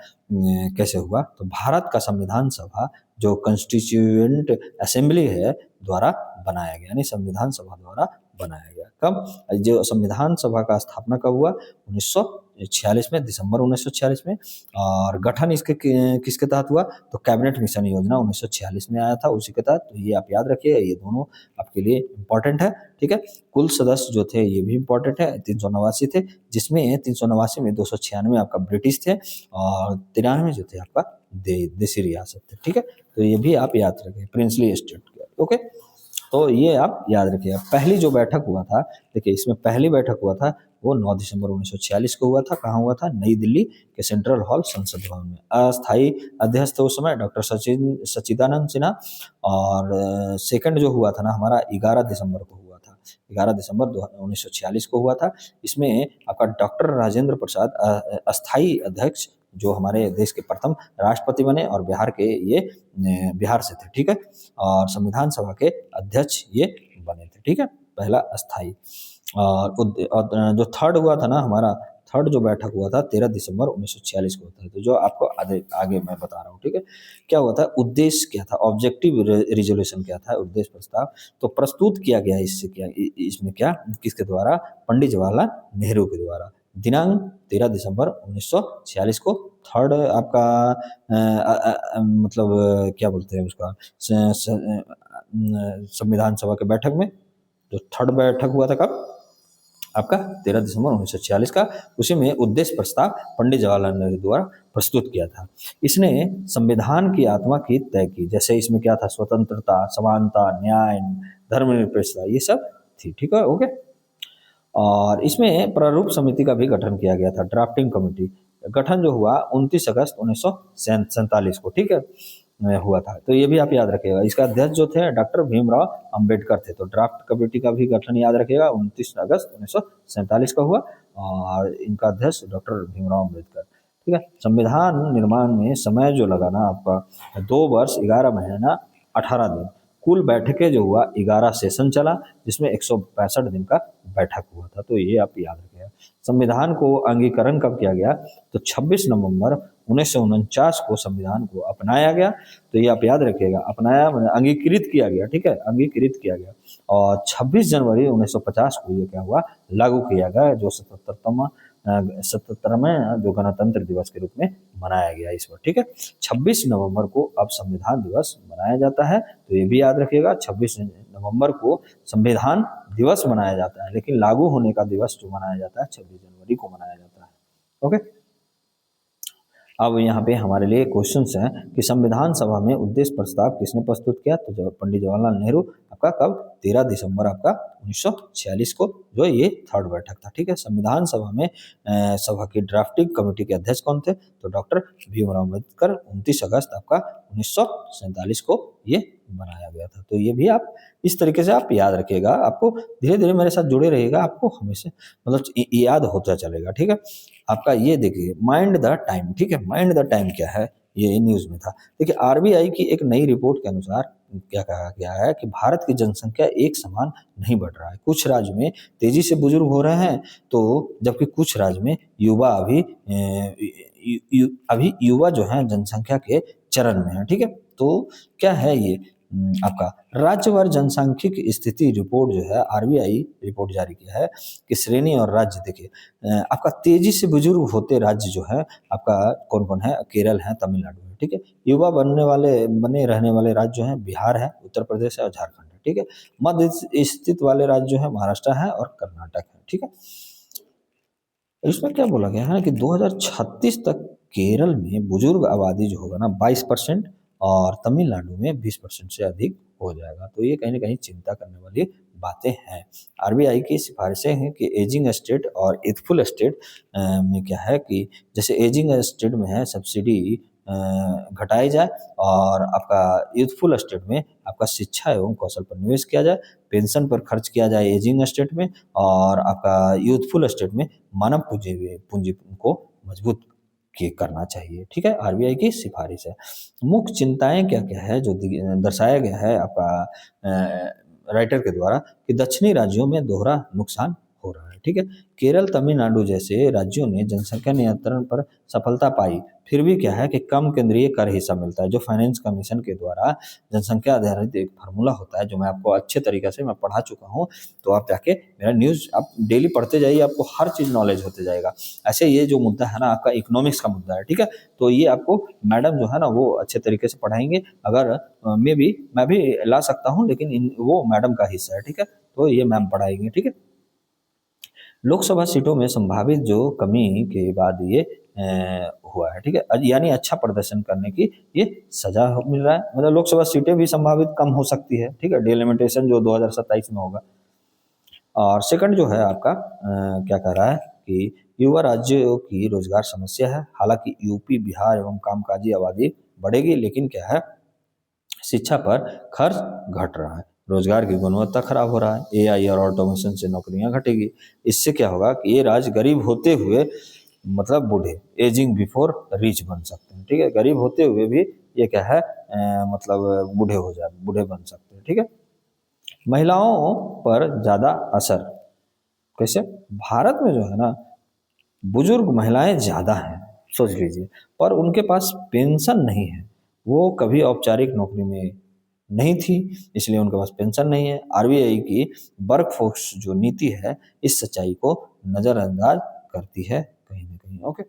कैसे हुआ, तो भारत का संविधान सभा जो कॉन्स्टिट्यूएंट असेंबली है द्वारा बनाया गया, यानी संविधान सभा द्वारा बनाया गया। कब, जो संविधान सभा का स्थापना कब हुआ, 1946 में, दिसंबर 1946 में। और गठन इसके किसके तहत हुआ, तो कैबिनेट मिशन योजना 1946 में आया था उसी के तहत। तो ये आप याद रखिए, ये दोनों आपके लिए इंपॉर्टेंट है, ठीक है। कुल सदस्य जो थे ये भी इंपॉर्टेंट है, 389 थे, जिसमें 389 में 296 आपका ब्रिटिश थे, और 93 जो थे आपका देसी रियासत थे, ठीक है। तो ये भी आप याद रखें, प्रिंसली स्टेट, ओके। तो ये आप याद रखिएगा। पहली जो बैठक हुआ था, देखिए इसमें पहली बैठक हुआ था वो 9 दिसंबर 1946 को हुआ था। कहाँ हुआ था, नई दिल्ली के सेंट्रल हॉल संसद भवन में। अस्थायी अध्यक्ष थे उस समय डॉक्टर सच्चिदानंद सिन्हा। और सेकंड जो हुआ था ना हमारा 11 दिसंबर को हुआ था, 11 दिसंबर 1946 को हुआ था। इसमें आपका डॉक्टर राजेंद्र प्रसाद अस्थायी अध्यक्ष जो हमारे देश के प्रथम राष्ट्रपति बने, और बिहार से थे, ठीक है। और संविधान सभा के अध्यक्ष ये बने थे, ठीक है, पहला अस्थाई। और जो थर्ड हुआ था ना हमारा, थर्ड जो बैठक हुआ था 13 दिसंबर 1946 को होता है। तो जो आपको आगे आगे मैं बता रहा हूँ, ठीक है। क्या हुआ था, उद्देश्य क्या था, ऑब्जेक्टिव रिजोल्यूशन क्या था, उद्देश्य प्रस्ताव तो प्रस्तुत किया गया इससे क्या इसमें क्या किसके द्वारा, पंडित जवाहरलाल नेहरू के द्वारा। दिनांक 13 दिसंबर 1946 को थर्ड आपका मतलब क्या बोलते हैं उसका, संविधान सभा के बैठक में जो थर्ड बैठक हुआ था कब, आपका 13 दिसंबर 1946 का, उसी में उद्देश्य प्रस्ताव पंडित जवाहरलाल नेहरू द्वारा प्रस्तुत किया था। इसने संविधान की आत्मा की तय की, जैसे इसमें क्या था, स्वतंत्रता, समानता, न्याय, धर्मनिरपेक्षता, ये सब थी, ठीक है, ओके। और इसमें प्रारूप समिति का भी गठन किया गया था, ड्राफ्टिंग कमेटी गठन जो हुआ 29 अगस्त 1947 को, ठीक है, हुआ था। तो ये भी आप याद रखिएगा। इसका अध्यक्ष जो थे डॉक्टर भीमराव अंबेडकर थे। तो ड्राफ्ट कमेटी का भी गठन याद रखिएगा, 29 अगस्त 1947 का हुआ और इनका अध्यक्ष डॉक्टर भीमराव अंबेडकर, ठीक है। संविधान निर्माण में समय जो लगा ना आपका 2 वर्ष 11 महीना 18 दिन, कुल बैठकें जो हुआ 11 सेशन चला, जिसमें 165 दिन का बैठक हुआ था। तो ये आप याद रखिएगा। संविधान को अंगीकरण कब किया गया, तो 26 नवंबर 1949 को संविधान को अपनाया गया। तो ये आप याद रखिएगा, अपनाया मैंने अंगीकृत किया गया, ठीक है, अंगीकृत किया गया। और 26 जनवरी 1950 को ये क्या हुआ, लागू किया गया, जो 77वें जो गणतंत्र दिवस के रूप में मनाया गया इस बार, ठीक है। 26 नवंबर को अब संविधान दिवस मनाया जाता है। तो ये भी याद रखिएगा, 26 नवंबर को संविधान दिवस मनाया जाता है, लेकिन लागू होने का दिवस जो मनाया जाता है 26 जनवरी को मनाया जाता है, ओके। अब यहाँ पे हमारे लिए क्वेश्चंस हैं कि संविधान सभा में उद्देश्य प्रस्ताव किसने प्रस्तुत किया, तो पंडित जवाहरलाल नेहरू, आपका कब, 13 दिसंबर आपका 1946 को, जो ये थर्ड बैठक था, ठीक है। संविधान सभा में सभा की ड्राफ्टिंग कमेटी के अध्यक्ष कौन थे, तो डॉक्टर भीमराव अम्बेडकर। 29 अगस्त आपका 1947 को ये बनाया गया था। तो ये भी आप इस तरीके से आप याद रखिएगा, आपको धीरे धीरे मेरे साथ जुड़े रहिएगा, आपको हमेशा मतलब याद होता चलेगा, ठीक है। आपका ये देखिए माइंड द टाइम, ठीक है, माइंड द टाइम क्या है, ये न्यूज में था। देखिए आरबीआई की एक नई रिपोर्ट के अनुसार क्या कहा गया है कि भारत की जनसंख्या एक समान नहीं बढ़ रहा है। कुछ राज्य में तेजी से बुजुर्ग हो रहे हैं, तो जबकि कुछ राज्य में युवा अभी युवा जो है जनसंख्या के चरण में है, ठीक है। तो क्या है ये आपका राज्यवार जनसांख्यिकी स्थिति रिपोर्ट जो है, आरबीआई रिपोर्ट जारी किया है कि श्रेणी और राज्य देखिए, आपका तेजी से बुजुर्ग होते राज्य जो है आपका कौन कौन है, केरल है, तमिलनाडु है, ठीक है। युवा बने रहने वाले राज्य जो है बिहार है, उत्तर प्रदेश है और झारखंड है, ठीक है। मध्य स्थित वाले राज्य जो है महाराष्ट्र है और कर्नाटक है, ठीक है। इसमें क्या बोला गया है कि 2036 तक केरल में बुजुर्ग आबादी जो होगा ना 22% और तमिलनाडु में 20% से अधिक हो जाएगा। तो ये कहीं ना कहीं चिंता करने वाली बातें हैं। आरबीआई की सिफारिशें हैं कि एजिंग स्टेट और यूथफुल स्टेट में क्या है कि जैसे एजिंग स्टेट में है सब्सिडी घटाई जाए और आपका यूथफुल स्टेट में आपका शिक्षा एवं कौशल पर निवेश किया जाए, पेंशन पर खर्च किया जाए एजिंग स्टेट में, और आपका यूथफुल स्टेट में मानव पूंजी को मजबूत करना चाहिए, ठीक है। आरबीआई की सिफारिश है। मुख्य चिंताएं क्या क्या है जो दर्शाया गया है आपका राइटर के द्वारा कि दक्षिणी राज्यों में दोहरा नुकसान हो रहा है, ठीक है। केरल तमिलनाडु जैसे राज्यों ने जनसंख्या नियंत्रण पर सफलता पाई, फिर भी क्या है कि कम केंद्रीय कर हिस्सा मिलता है। जो फाइनेंस कमीशन के द्वारा जनसंख्या आधारित एक फार्मूला होता है, जो मैं आपको अच्छे तरीके से मैं पढ़ा चुका हूँ। तो आप जाके मेरा न्यूज़ आप डेली पढ़ते जाइए, आपको हर चीज़ नॉलेज होते जाएगा। ऐसे ये जो मुद्दा है ना आपका इकोनॉमिक्स का मुद्दा है, ठीक है। तो ये आपको मैडम जो है ना वो अच्छे तरीके से पढ़ाएंगे। अगर मैं भी ला सकता हूँ, लेकिन वो मैडम का हिस्सा है, ठीक है। तो ये मैम पढ़ाएंगे, ठीक है। लोकसभा सीटों में संभावित जो कमी के बाद ये हुआ है, ठीक है। यानी अच्छा प्रदर्शन करने की ये सजा मिल रहा है, मतलब लोकसभा सीटें भी संभावित कम हो सकती है, ठीक है, डिलिमिटेशन जो 2027 में होगा। और सेकंड जो है आपका क्या कह रहा है कि युवा राज्यों की रोजगार समस्या है। हालांकि यूपी, बिहार एवं कामकाजी आबादी बढ़ेगी, लेकिन क्या है शिक्षा पर खर्च घट रहा है, रोजगार की गुणवत्ता खराब हो रहा है, एआई और ऑटोमेशन से नौकरियां घटेगी। इससे क्या होगा कि ये राज्य गरीब होते हुए मतलब बूढ़े, एजिंग बिफोर रिच बन सकते हैं, ठीक है। गरीब होते हुए भी ये क्या है मतलब बूढ़े बन सकते हैं, ठीक है। महिलाओं पर ज़्यादा असर। कैसे? भारत में जो है ना, बुजुर्ग महिलाएं ज़्यादा हैं, सोच लीजिए, पर उनके पास पेंशन नहीं है। वो कभी औपचारिक नौकरी में नहीं थी, इसलिए उनके पास पेंशन नहीं है। आरबीआई की वर्कफोर्स जो नीति है इस सच्चाई को नज़रअंदाज करती है कहीं ना कहीं। ओके,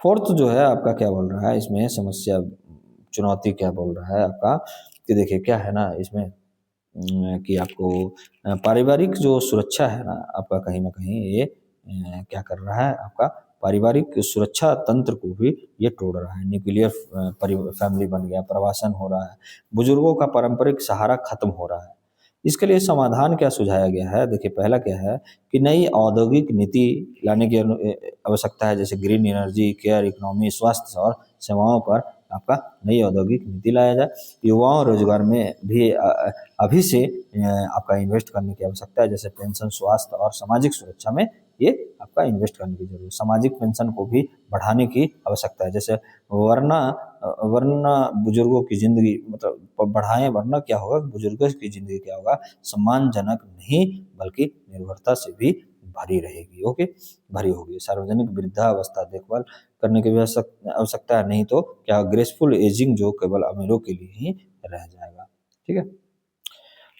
फोर्थ जो है आपका क्या बोल रहा है इसमें, समस्या चुनौती क्या बोल रहा है आपका, कि देखिए क्या है ना इसमें कि आपको पारिवारिक जो सुरक्षा है ना आपका, कहीं ना कहीं ये क्या कर रहा है आपका, पारिवारिक सुरक्षा तंत्र को भी ये तोड़ रहा है। न्यूक्लियर फैमिली बन गया, प्रवासन हो रहा है, बुजुर्गों का पारंपरिक सहारा खत्म हो रहा है। इसके लिए समाधान क्या सुझाया गया है? देखिए पहला क्या है कि नई औद्योगिक नीति लाने की आवश्यकता है, जैसे ग्रीन एनर्जी, केयर इकोनॉमी, स्वास्थ्य और सेवाओं पर आपका नई औद्योगिक नीति लाया जाए। युवाओं रोजगार में भी अभी से आपका इन्वेस्ट करने की आवश्यकता है, जैसे पेंशन, स्वास्थ्य और सामाजिक सुरक्षा में ये आपका इन्वेस्ट करने की जरूरत है। सामाजिक पेंशन को भी बढ़ाने की आवश्यकता है, जैसे वरना वरना बुजुर्गों की जिंदगी मतलब बढ़ाएं, वरना क्या होगा, बुजुर्गों की जिंदगी क्या होगा, सम्मानजनक नहीं बल्कि निर्भरता से भी भरी रहेगी। ओके, भरी होगी। सार्वजनिक वृद्धावस्था देखभाल करने की भी आवश्यकता है, नहीं तो क्या ग्रेसफुल एजिंग जो केवल अमीरों के लिए ही रह जाएगा। ठीक है,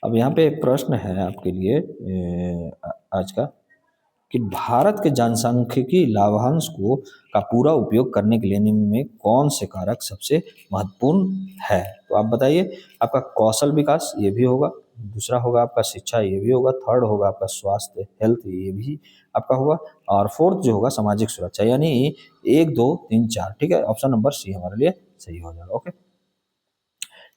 अब यहाँ पे एक प्रश्न है आपके लिए आज का, कि भारत के जनसांख्यिकी लाभांश को का पूरा उपयोग करने के लिए निम्न में कौन से कारक सबसे महत्वपूर्ण है? तो आप बताइए। आपका कौशल विकास ये भी होगा, दूसरा होगा आपका शिक्षा ये भी होगा, थर्ड होगा आपका स्वास्थ्य हेल्थ ये भी आपका होगा, और फोर्थ जो होगा सामाजिक सुरक्षा। यानी 1 2 3 4। ठीक है, ऑप्शन नंबर सी हमारे लिए सही हो जाएगा। ओके,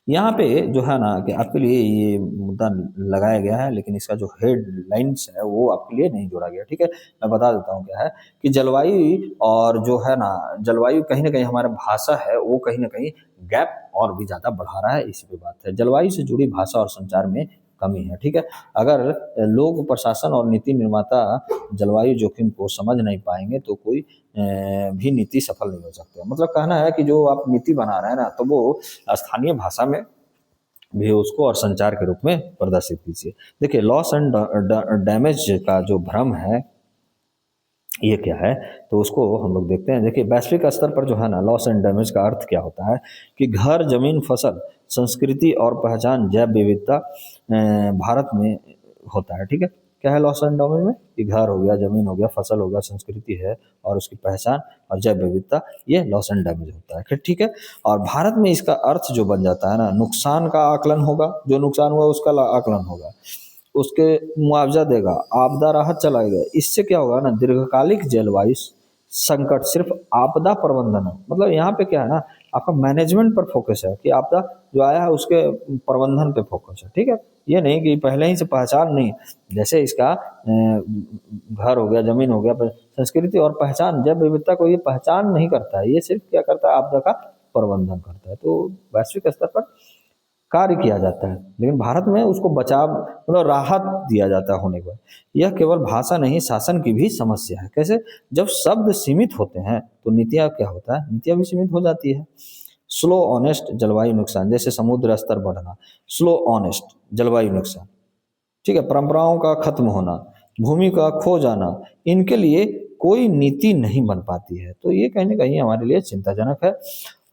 यहाँ पे जो है ना कि आपके लिए ये मुद्दा लगाया गया है, लेकिन इसका जो हेडलाइंस है वो आपके लिए नहीं जोड़ा गया। ठीक है, मैं बता देता हूँ क्या है, कि जलवायु और जो है ना, जलवायु कहीं ना कहीं हमारा भाषा है वो कहीं ना कहीं गैप और भी ज़्यादा बढ़ा रहा है। इसी पे बात है, जलवायु से जुड़ी भाषा और संचार में कमी है। ठीक है, अगर लोग, प्रशासन और नीति निर्माता जलवायु जोखिम को समझ नहीं पाएंगे तो कोई भी नीति सफल नहीं हो सकती। मतलब कहना है कि जो आप नीति बना रहे हैं ना, तो वो स्थानीय भाषा में भी उसको और संचार के रूप में प्रदर्शित कीजिए। देखिए, लॉस एंड डैमेज का जो भ्रम है ये क्या है, तो उसको हम लोग देखते हैं। देखिए, वैश्विक स्तर पर जो है ना, लॉस एंड डैमेज का अर्थ क्या होता है, कि घर, जमीन, फसल, संस्कृति और पहचान, जैव विविधता भारत में होता है। ठीक है, क्या है लॉस एंड डैमेज में, कि घर हो गया, जमीन हो गया, फसल हो गया, संस्कृति है और उसकी पहचान और जैव विविधता, ये लॉस एंड डैमेज होता है। फिर ठीक है, और भारत में इसका अर्थ जो बन जाता है ना, नुकसान का आकलन होगा, जो नुकसान हुआ उसका आकलन होगा, उसके मुआवजा देगा, आपदा राहत चलाएगा। इससे क्या होगा ना, दीर्घकालिक जलवायु संकट सिर्फ आपदा प्रबंधन है। मतलब यहाँ पे क्या है ना, आपका मैनेजमेंट पर फोकस है, कि आपदा जो आया है उसके प्रबंधन पे फोकस है। ठीक है, ये नहीं कि पहले ही से पहचान नहीं, जैसे इसका घर हो गया, जमीन हो गया, संस्कृति और पहचान, जैव विविधता को ये पहचान नहीं करता है, ये सिर्फ क्या करता है, आपदा का प्रबंधन करता है। तो वैश्विक स्तर पर कार्य किया जाता है, लेकिन भारत में उसको बचाव मतलब राहत दिया जाता है होने के बाद। यह केवल भाषा नहीं, शासन की भी समस्या है। कैसे? जब शब्द सीमित होते हैं तो नीतियाँ क्या होता है, नीतियाँ भी सीमित हो जाती है। स्लो ऑनेस्ट जलवायु नुकसान, जैसे समुद्र स्तर बढ़ना, स्लो ऑनेस्ट जलवायु नुकसान। ठीक है, परंपराओं का खत्म होना, भूमि का खो जाना, इनके लिए कोई नीति नहीं बन पाती है। तो ये कहीं ना कहीं हमारे लिए चिंताजनक है।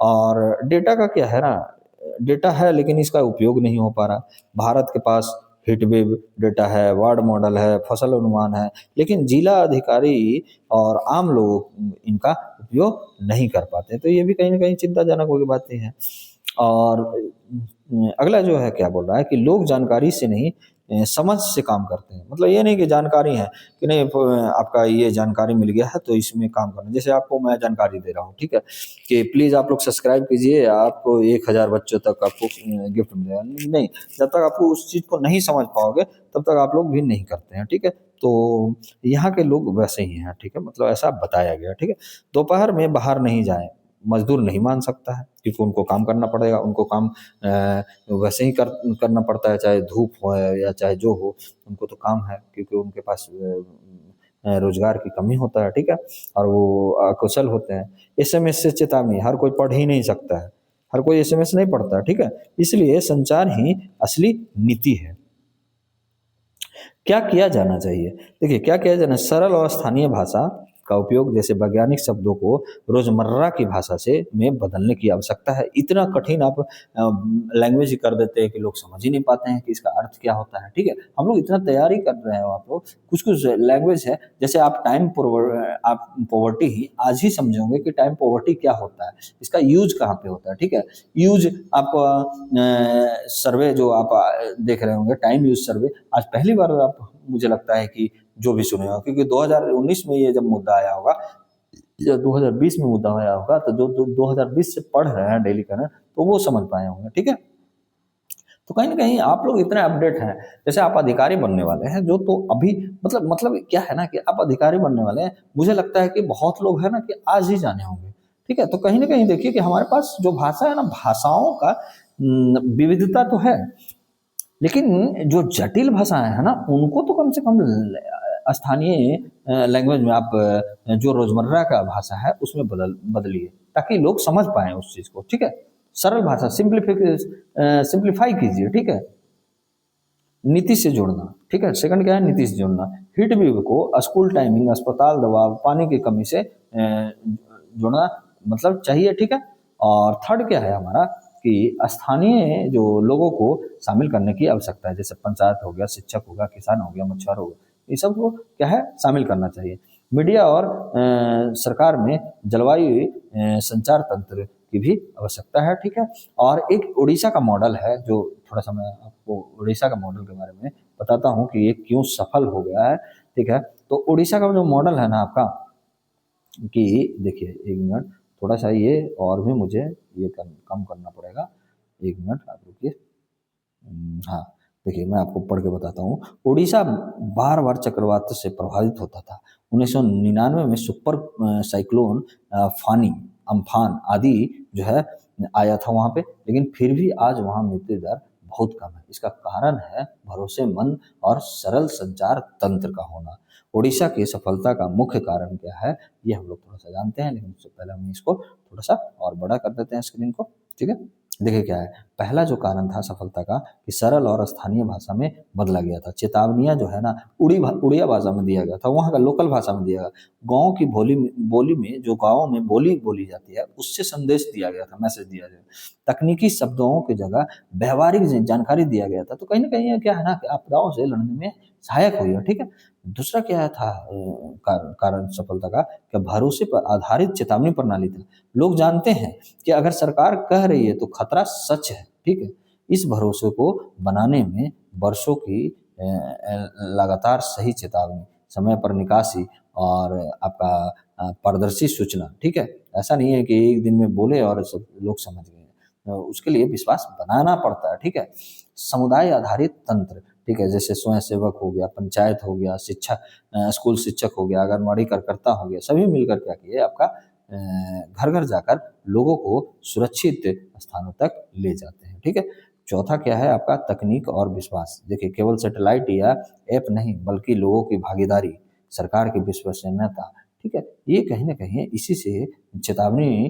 और डेटा का क्या है ना, डेटा है लेकिन इसका उपयोग नहीं हो पा रहा। भारत के पास हीटवेव डेटा है, वार्ड मॉडल है, फसल अनुमान है, लेकिन जिला अधिकारी और आम लोग इनका उपयोग नहीं कर पाते। तो ये भी कहीं ना कहीं चिंताजनक की बातें हैं। और अगला जो है क्या बोल रहा है, कि लोग जानकारी से नहीं समझ से काम करते हैं। मतलब ये नहीं कि जानकारी है कि नहीं, आपका ये जानकारी मिल गया है तो इसमें काम करना। जैसे आपको मैं जानकारी दे रहा हूँ, ठीक है, कि प्लीज़ आप लोग सब्सक्राइब कीजिए, आपको 1000 बच्चों तक आपको गिफ्ट मिलेगा। नहीं, जब तक आपको उस चीज़ को नहीं समझ पाओगे तब तक आप लोग भी नहीं करते हैं। ठीक है, तो यहाँ के लोग वैसे ही हैं। ठीक है, मतलब ऐसा बताया गया। ठीक है, दोपहर में बाहर नहीं जाएं, मजदूर नहीं मान सकता है, क्योंकि उनको काम करना पड़ेगा, उनको काम वैसे ही करना पड़ता है, चाहे धूप हो या चाहे जो हो, उनको तो काम है, क्योंकि उनके पास रोजगार की कमी होता है। ठीक है, और वो अकुशल होते हैं। एसएमएस से चेतावनी, हर कोई पढ़ ही नहीं सकता है, हर कोई एसएमएस नहीं पढ़ता है। ठीक है, इसलिए संचार ही असली नीति है। क्या किया जाना चाहिए? देखिए, क्या किया जाना, सरल और स्थानीय भाषा का उपयोग, जैसे वैज्ञानिक शब्दों को रोजमर्रा की भाषा से में बदलने की आवश्यकता है। इतना कठिन आप लैंग्वेज कर देते हैं कि लोग समझ ही नहीं पाते हैं कि इसका अर्थ क्या होता है, ठीक है? हम लोग इतना तैयारी कर रहे हैं, आप लोग कुछ-कुछ लैंग्वेज है, जैसे आप आप पॉवर्टी ही आज ही समझोगे कि टाइम पॉवर्टी क्या होता है, इसका यूज़ कहाँ पे होता है, ठीक है? यूज़ आपका सर्वे जो आप देख रहे होंगे, टाइम यूज़ सर्वे, आज पहली बार आप, मुझे लगता है कि जो भी सुने हो, क्योंकि 2019 में ये जब मुद्दा आया होगा या 2020 में मुद्दा आया होगा, तो जो 2020 से पढ़ रहे हैं डेली करंट, तो वो समझ पाए होंगे, ठीक है? तो कहीं न कहीं आप लोग इतने अपडेट हैं, जैसे आप अधिकारी बनने वाले हैं, जो तो अभी मतलब क्या है ना कि आप अधिकारी बनने वाले हैं, मुझे लगता है कि बहुत लोग हैं ना कि आज ही जाने होंगे, ठीक है? तो कहीं न कहीं देखिए कि हमारे पास जो भाषा है ना, भाषाओं का विविधता तो है, लेकिन जो जटिल भाषाएँ हैं ना, उनको तो कम से कम स्थानीय लैंग्वेज में आप जो रोज़मर्रा का भाषा है, उसमें बदलिए, ताकि लोग समझ पाएँ उस चीज़ को, ठीक है? सरल भाषा सिम्प्लीफाई कीजिए, ठीक है? नीति से जोड़ना, ठीक है? सेकंड क्या है, नीति से जोड़ना। हीट वेव को स्कूल टाइमिंग, अस्पताल दबाव, पानी की कमी से जोड़ना मतलब चाहिए, ठीक है? और थर्ड क्या है हमारा कि स्थानीय जो लोगों को शामिल करने की आवश्यकता है, जैसे पंचायत हो गया, शिक्षक हो गया, किसान हो गया, मछुआरा हो गया, ये सब को क्या है, शामिल करना चाहिए। मीडिया और सरकार में जलवायु संचार तंत्र की भी आवश्यकता है, ठीक है? और एक उड़ीसा का मॉडल है, जो थोड़ा-सा मैं आपको उड़ीसा का मॉडल के बारे में बताता हूँ कि ये क्यों सफल हो गया है, ठीक है? तो उड़ीसा का जो मॉडल है ना आपका, कि देखिए 1 मिनट, थोड़ा-सा ये और भी मुझे ये कम करना पड़ेगा। 1 मिनट आप रुकिए। हाँ, देखिए मैं आपको पढ़ के बताता हूँ। उड़ीसा बार-बार चक्रवात से प्रभावित होता था। 1999 में सुपर साइक्लोन फानी, अम्फान आदि जो है आया था वहाँ पे, लेकिन फिर भी आज वहाँ मृत्यु दर बहुत कम है। इसका कारण है भरोसेमंद और सरल संचार तंत्र का होना। ओडिशा की सफलता का मुख्य कारण क्या है, ये हम लोग थोड़ा-सा जानते हैं, लेकिन उससे पहले हम इसको थोड़ा-सा और बड़ा कर देते हैं स्क्रीन को, ठीक है? देखिए क्या है, पहला जो कारण था सफलता का कि सरल और स्थानीय भाषा में बदला गया था। चेतावनियाँ जो है ना, उड़िया भाषा में दिया गया था, वहाँ का लोकल भाषा में दिया गया। गाँव की बोली में, जो गाँव में बोली बोली जाती है, उससे संदेश दिया गया था, मैसेज दिया गया। तकनीकी शब्दों की जगह व्यावहारिक जानकारी दिया गया था। तो कहीं न कहीं ये क्या है ना कि आपदाओं से लड़ने में सहायक हुई है, ठीक है? दूसरा क्या था कारण सफलता का, कि भरोसे पर आधारित चेतावनी प्रणाली था। लोग जानते हैं कि अगर सरकार कह रही है तो खतरा सच है, ठीक है? इस भरोसे को बनाने में वर्षों की लगातार सही चेतावनी, समय पर निकासी और आपका पारदर्शी सूचना, ठीक है? ऐसा नहीं है कि एक दिन में बोले और सब लोग समझ गए। उसके लिए विश्वास बनाना पड़ता है, ठीक है? समुदाय आधारित तंत्र, ठीक है? जैसे स्वयंसेवक हो गया, पंचायत हो गया, स्कूल शिक्षक हो गया, आंगनवाड़ी कार्यकर्ता हो गया, सभी मिलकर क्या किए, आपका घर-घर जाकर लोगों को सुरक्षित स्थानों तक ले जाते हैं, ठीक है? चौथा क्या है आपका, तकनीक और विश्वास। देखिए, केवल सैटेलाइट या ऐप नहीं, बल्कि लोगों की भागीदारी, सरकार की विश्वसनीयता, ठीक है? ये कहीं न कहीं इसी से चेतावनी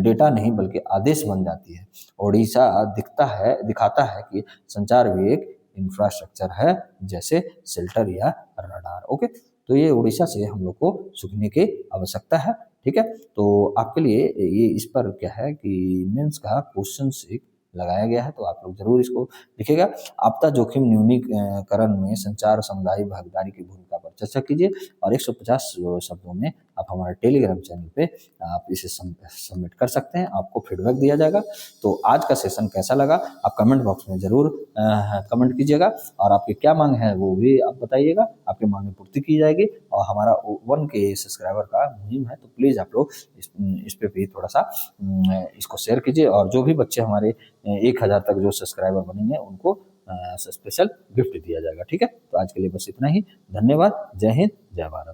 डेटा नहीं बल्कि आदेश बन जाती है। ओडिशा दिखाता है कि संचार भी एक इंफ्रास्ट्रक्चर है, जैसे शेल्टर या रडार, ओके? तो ये उड़ीसा से हम लोग को सीखने की आवश्यकता है, ठीक है? तो आपके लिए ये इस पर क्या है कि मेंस का क्वेश्चंस एक लगाया गया है, तो आप लोग ज़रूर इसको लिखिएगा। आपदा जोखिम न्यूनीकरण में संचार और समुदाय भागीदारी की भूमिका पर चर्चा कीजिए, और 150 शब्दों में आप हमारे टेलीग्राम चैनल पे आप इसे सबमिट कर सकते हैं, आपको फीडबैक दिया जाएगा। तो आज का सेशन कैसा लगा, आप कमेंट बॉक्स में ज़रूर कमेंट कीजिएगा, और आपकी क्या मांग है वो भी आप बताइएगा, आपकी मांगें पूर्ति की जाएगी। और हमारा 1K सब्सक्राइबर का मुहिम है, तो प्लीज़ आप लोग इस पे भी थोड़ा-सा इसको शेयर कीजिए, और जो भी बच्चे हमारे 1000 तक जो सब्सक्राइबर बनेंगे उनको स्पेशल गिफ्ट दिया जाएगा, ठीक है? तो आज के लिए बस इतना ही। धन्यवाद। जय हिंद, जय भारत।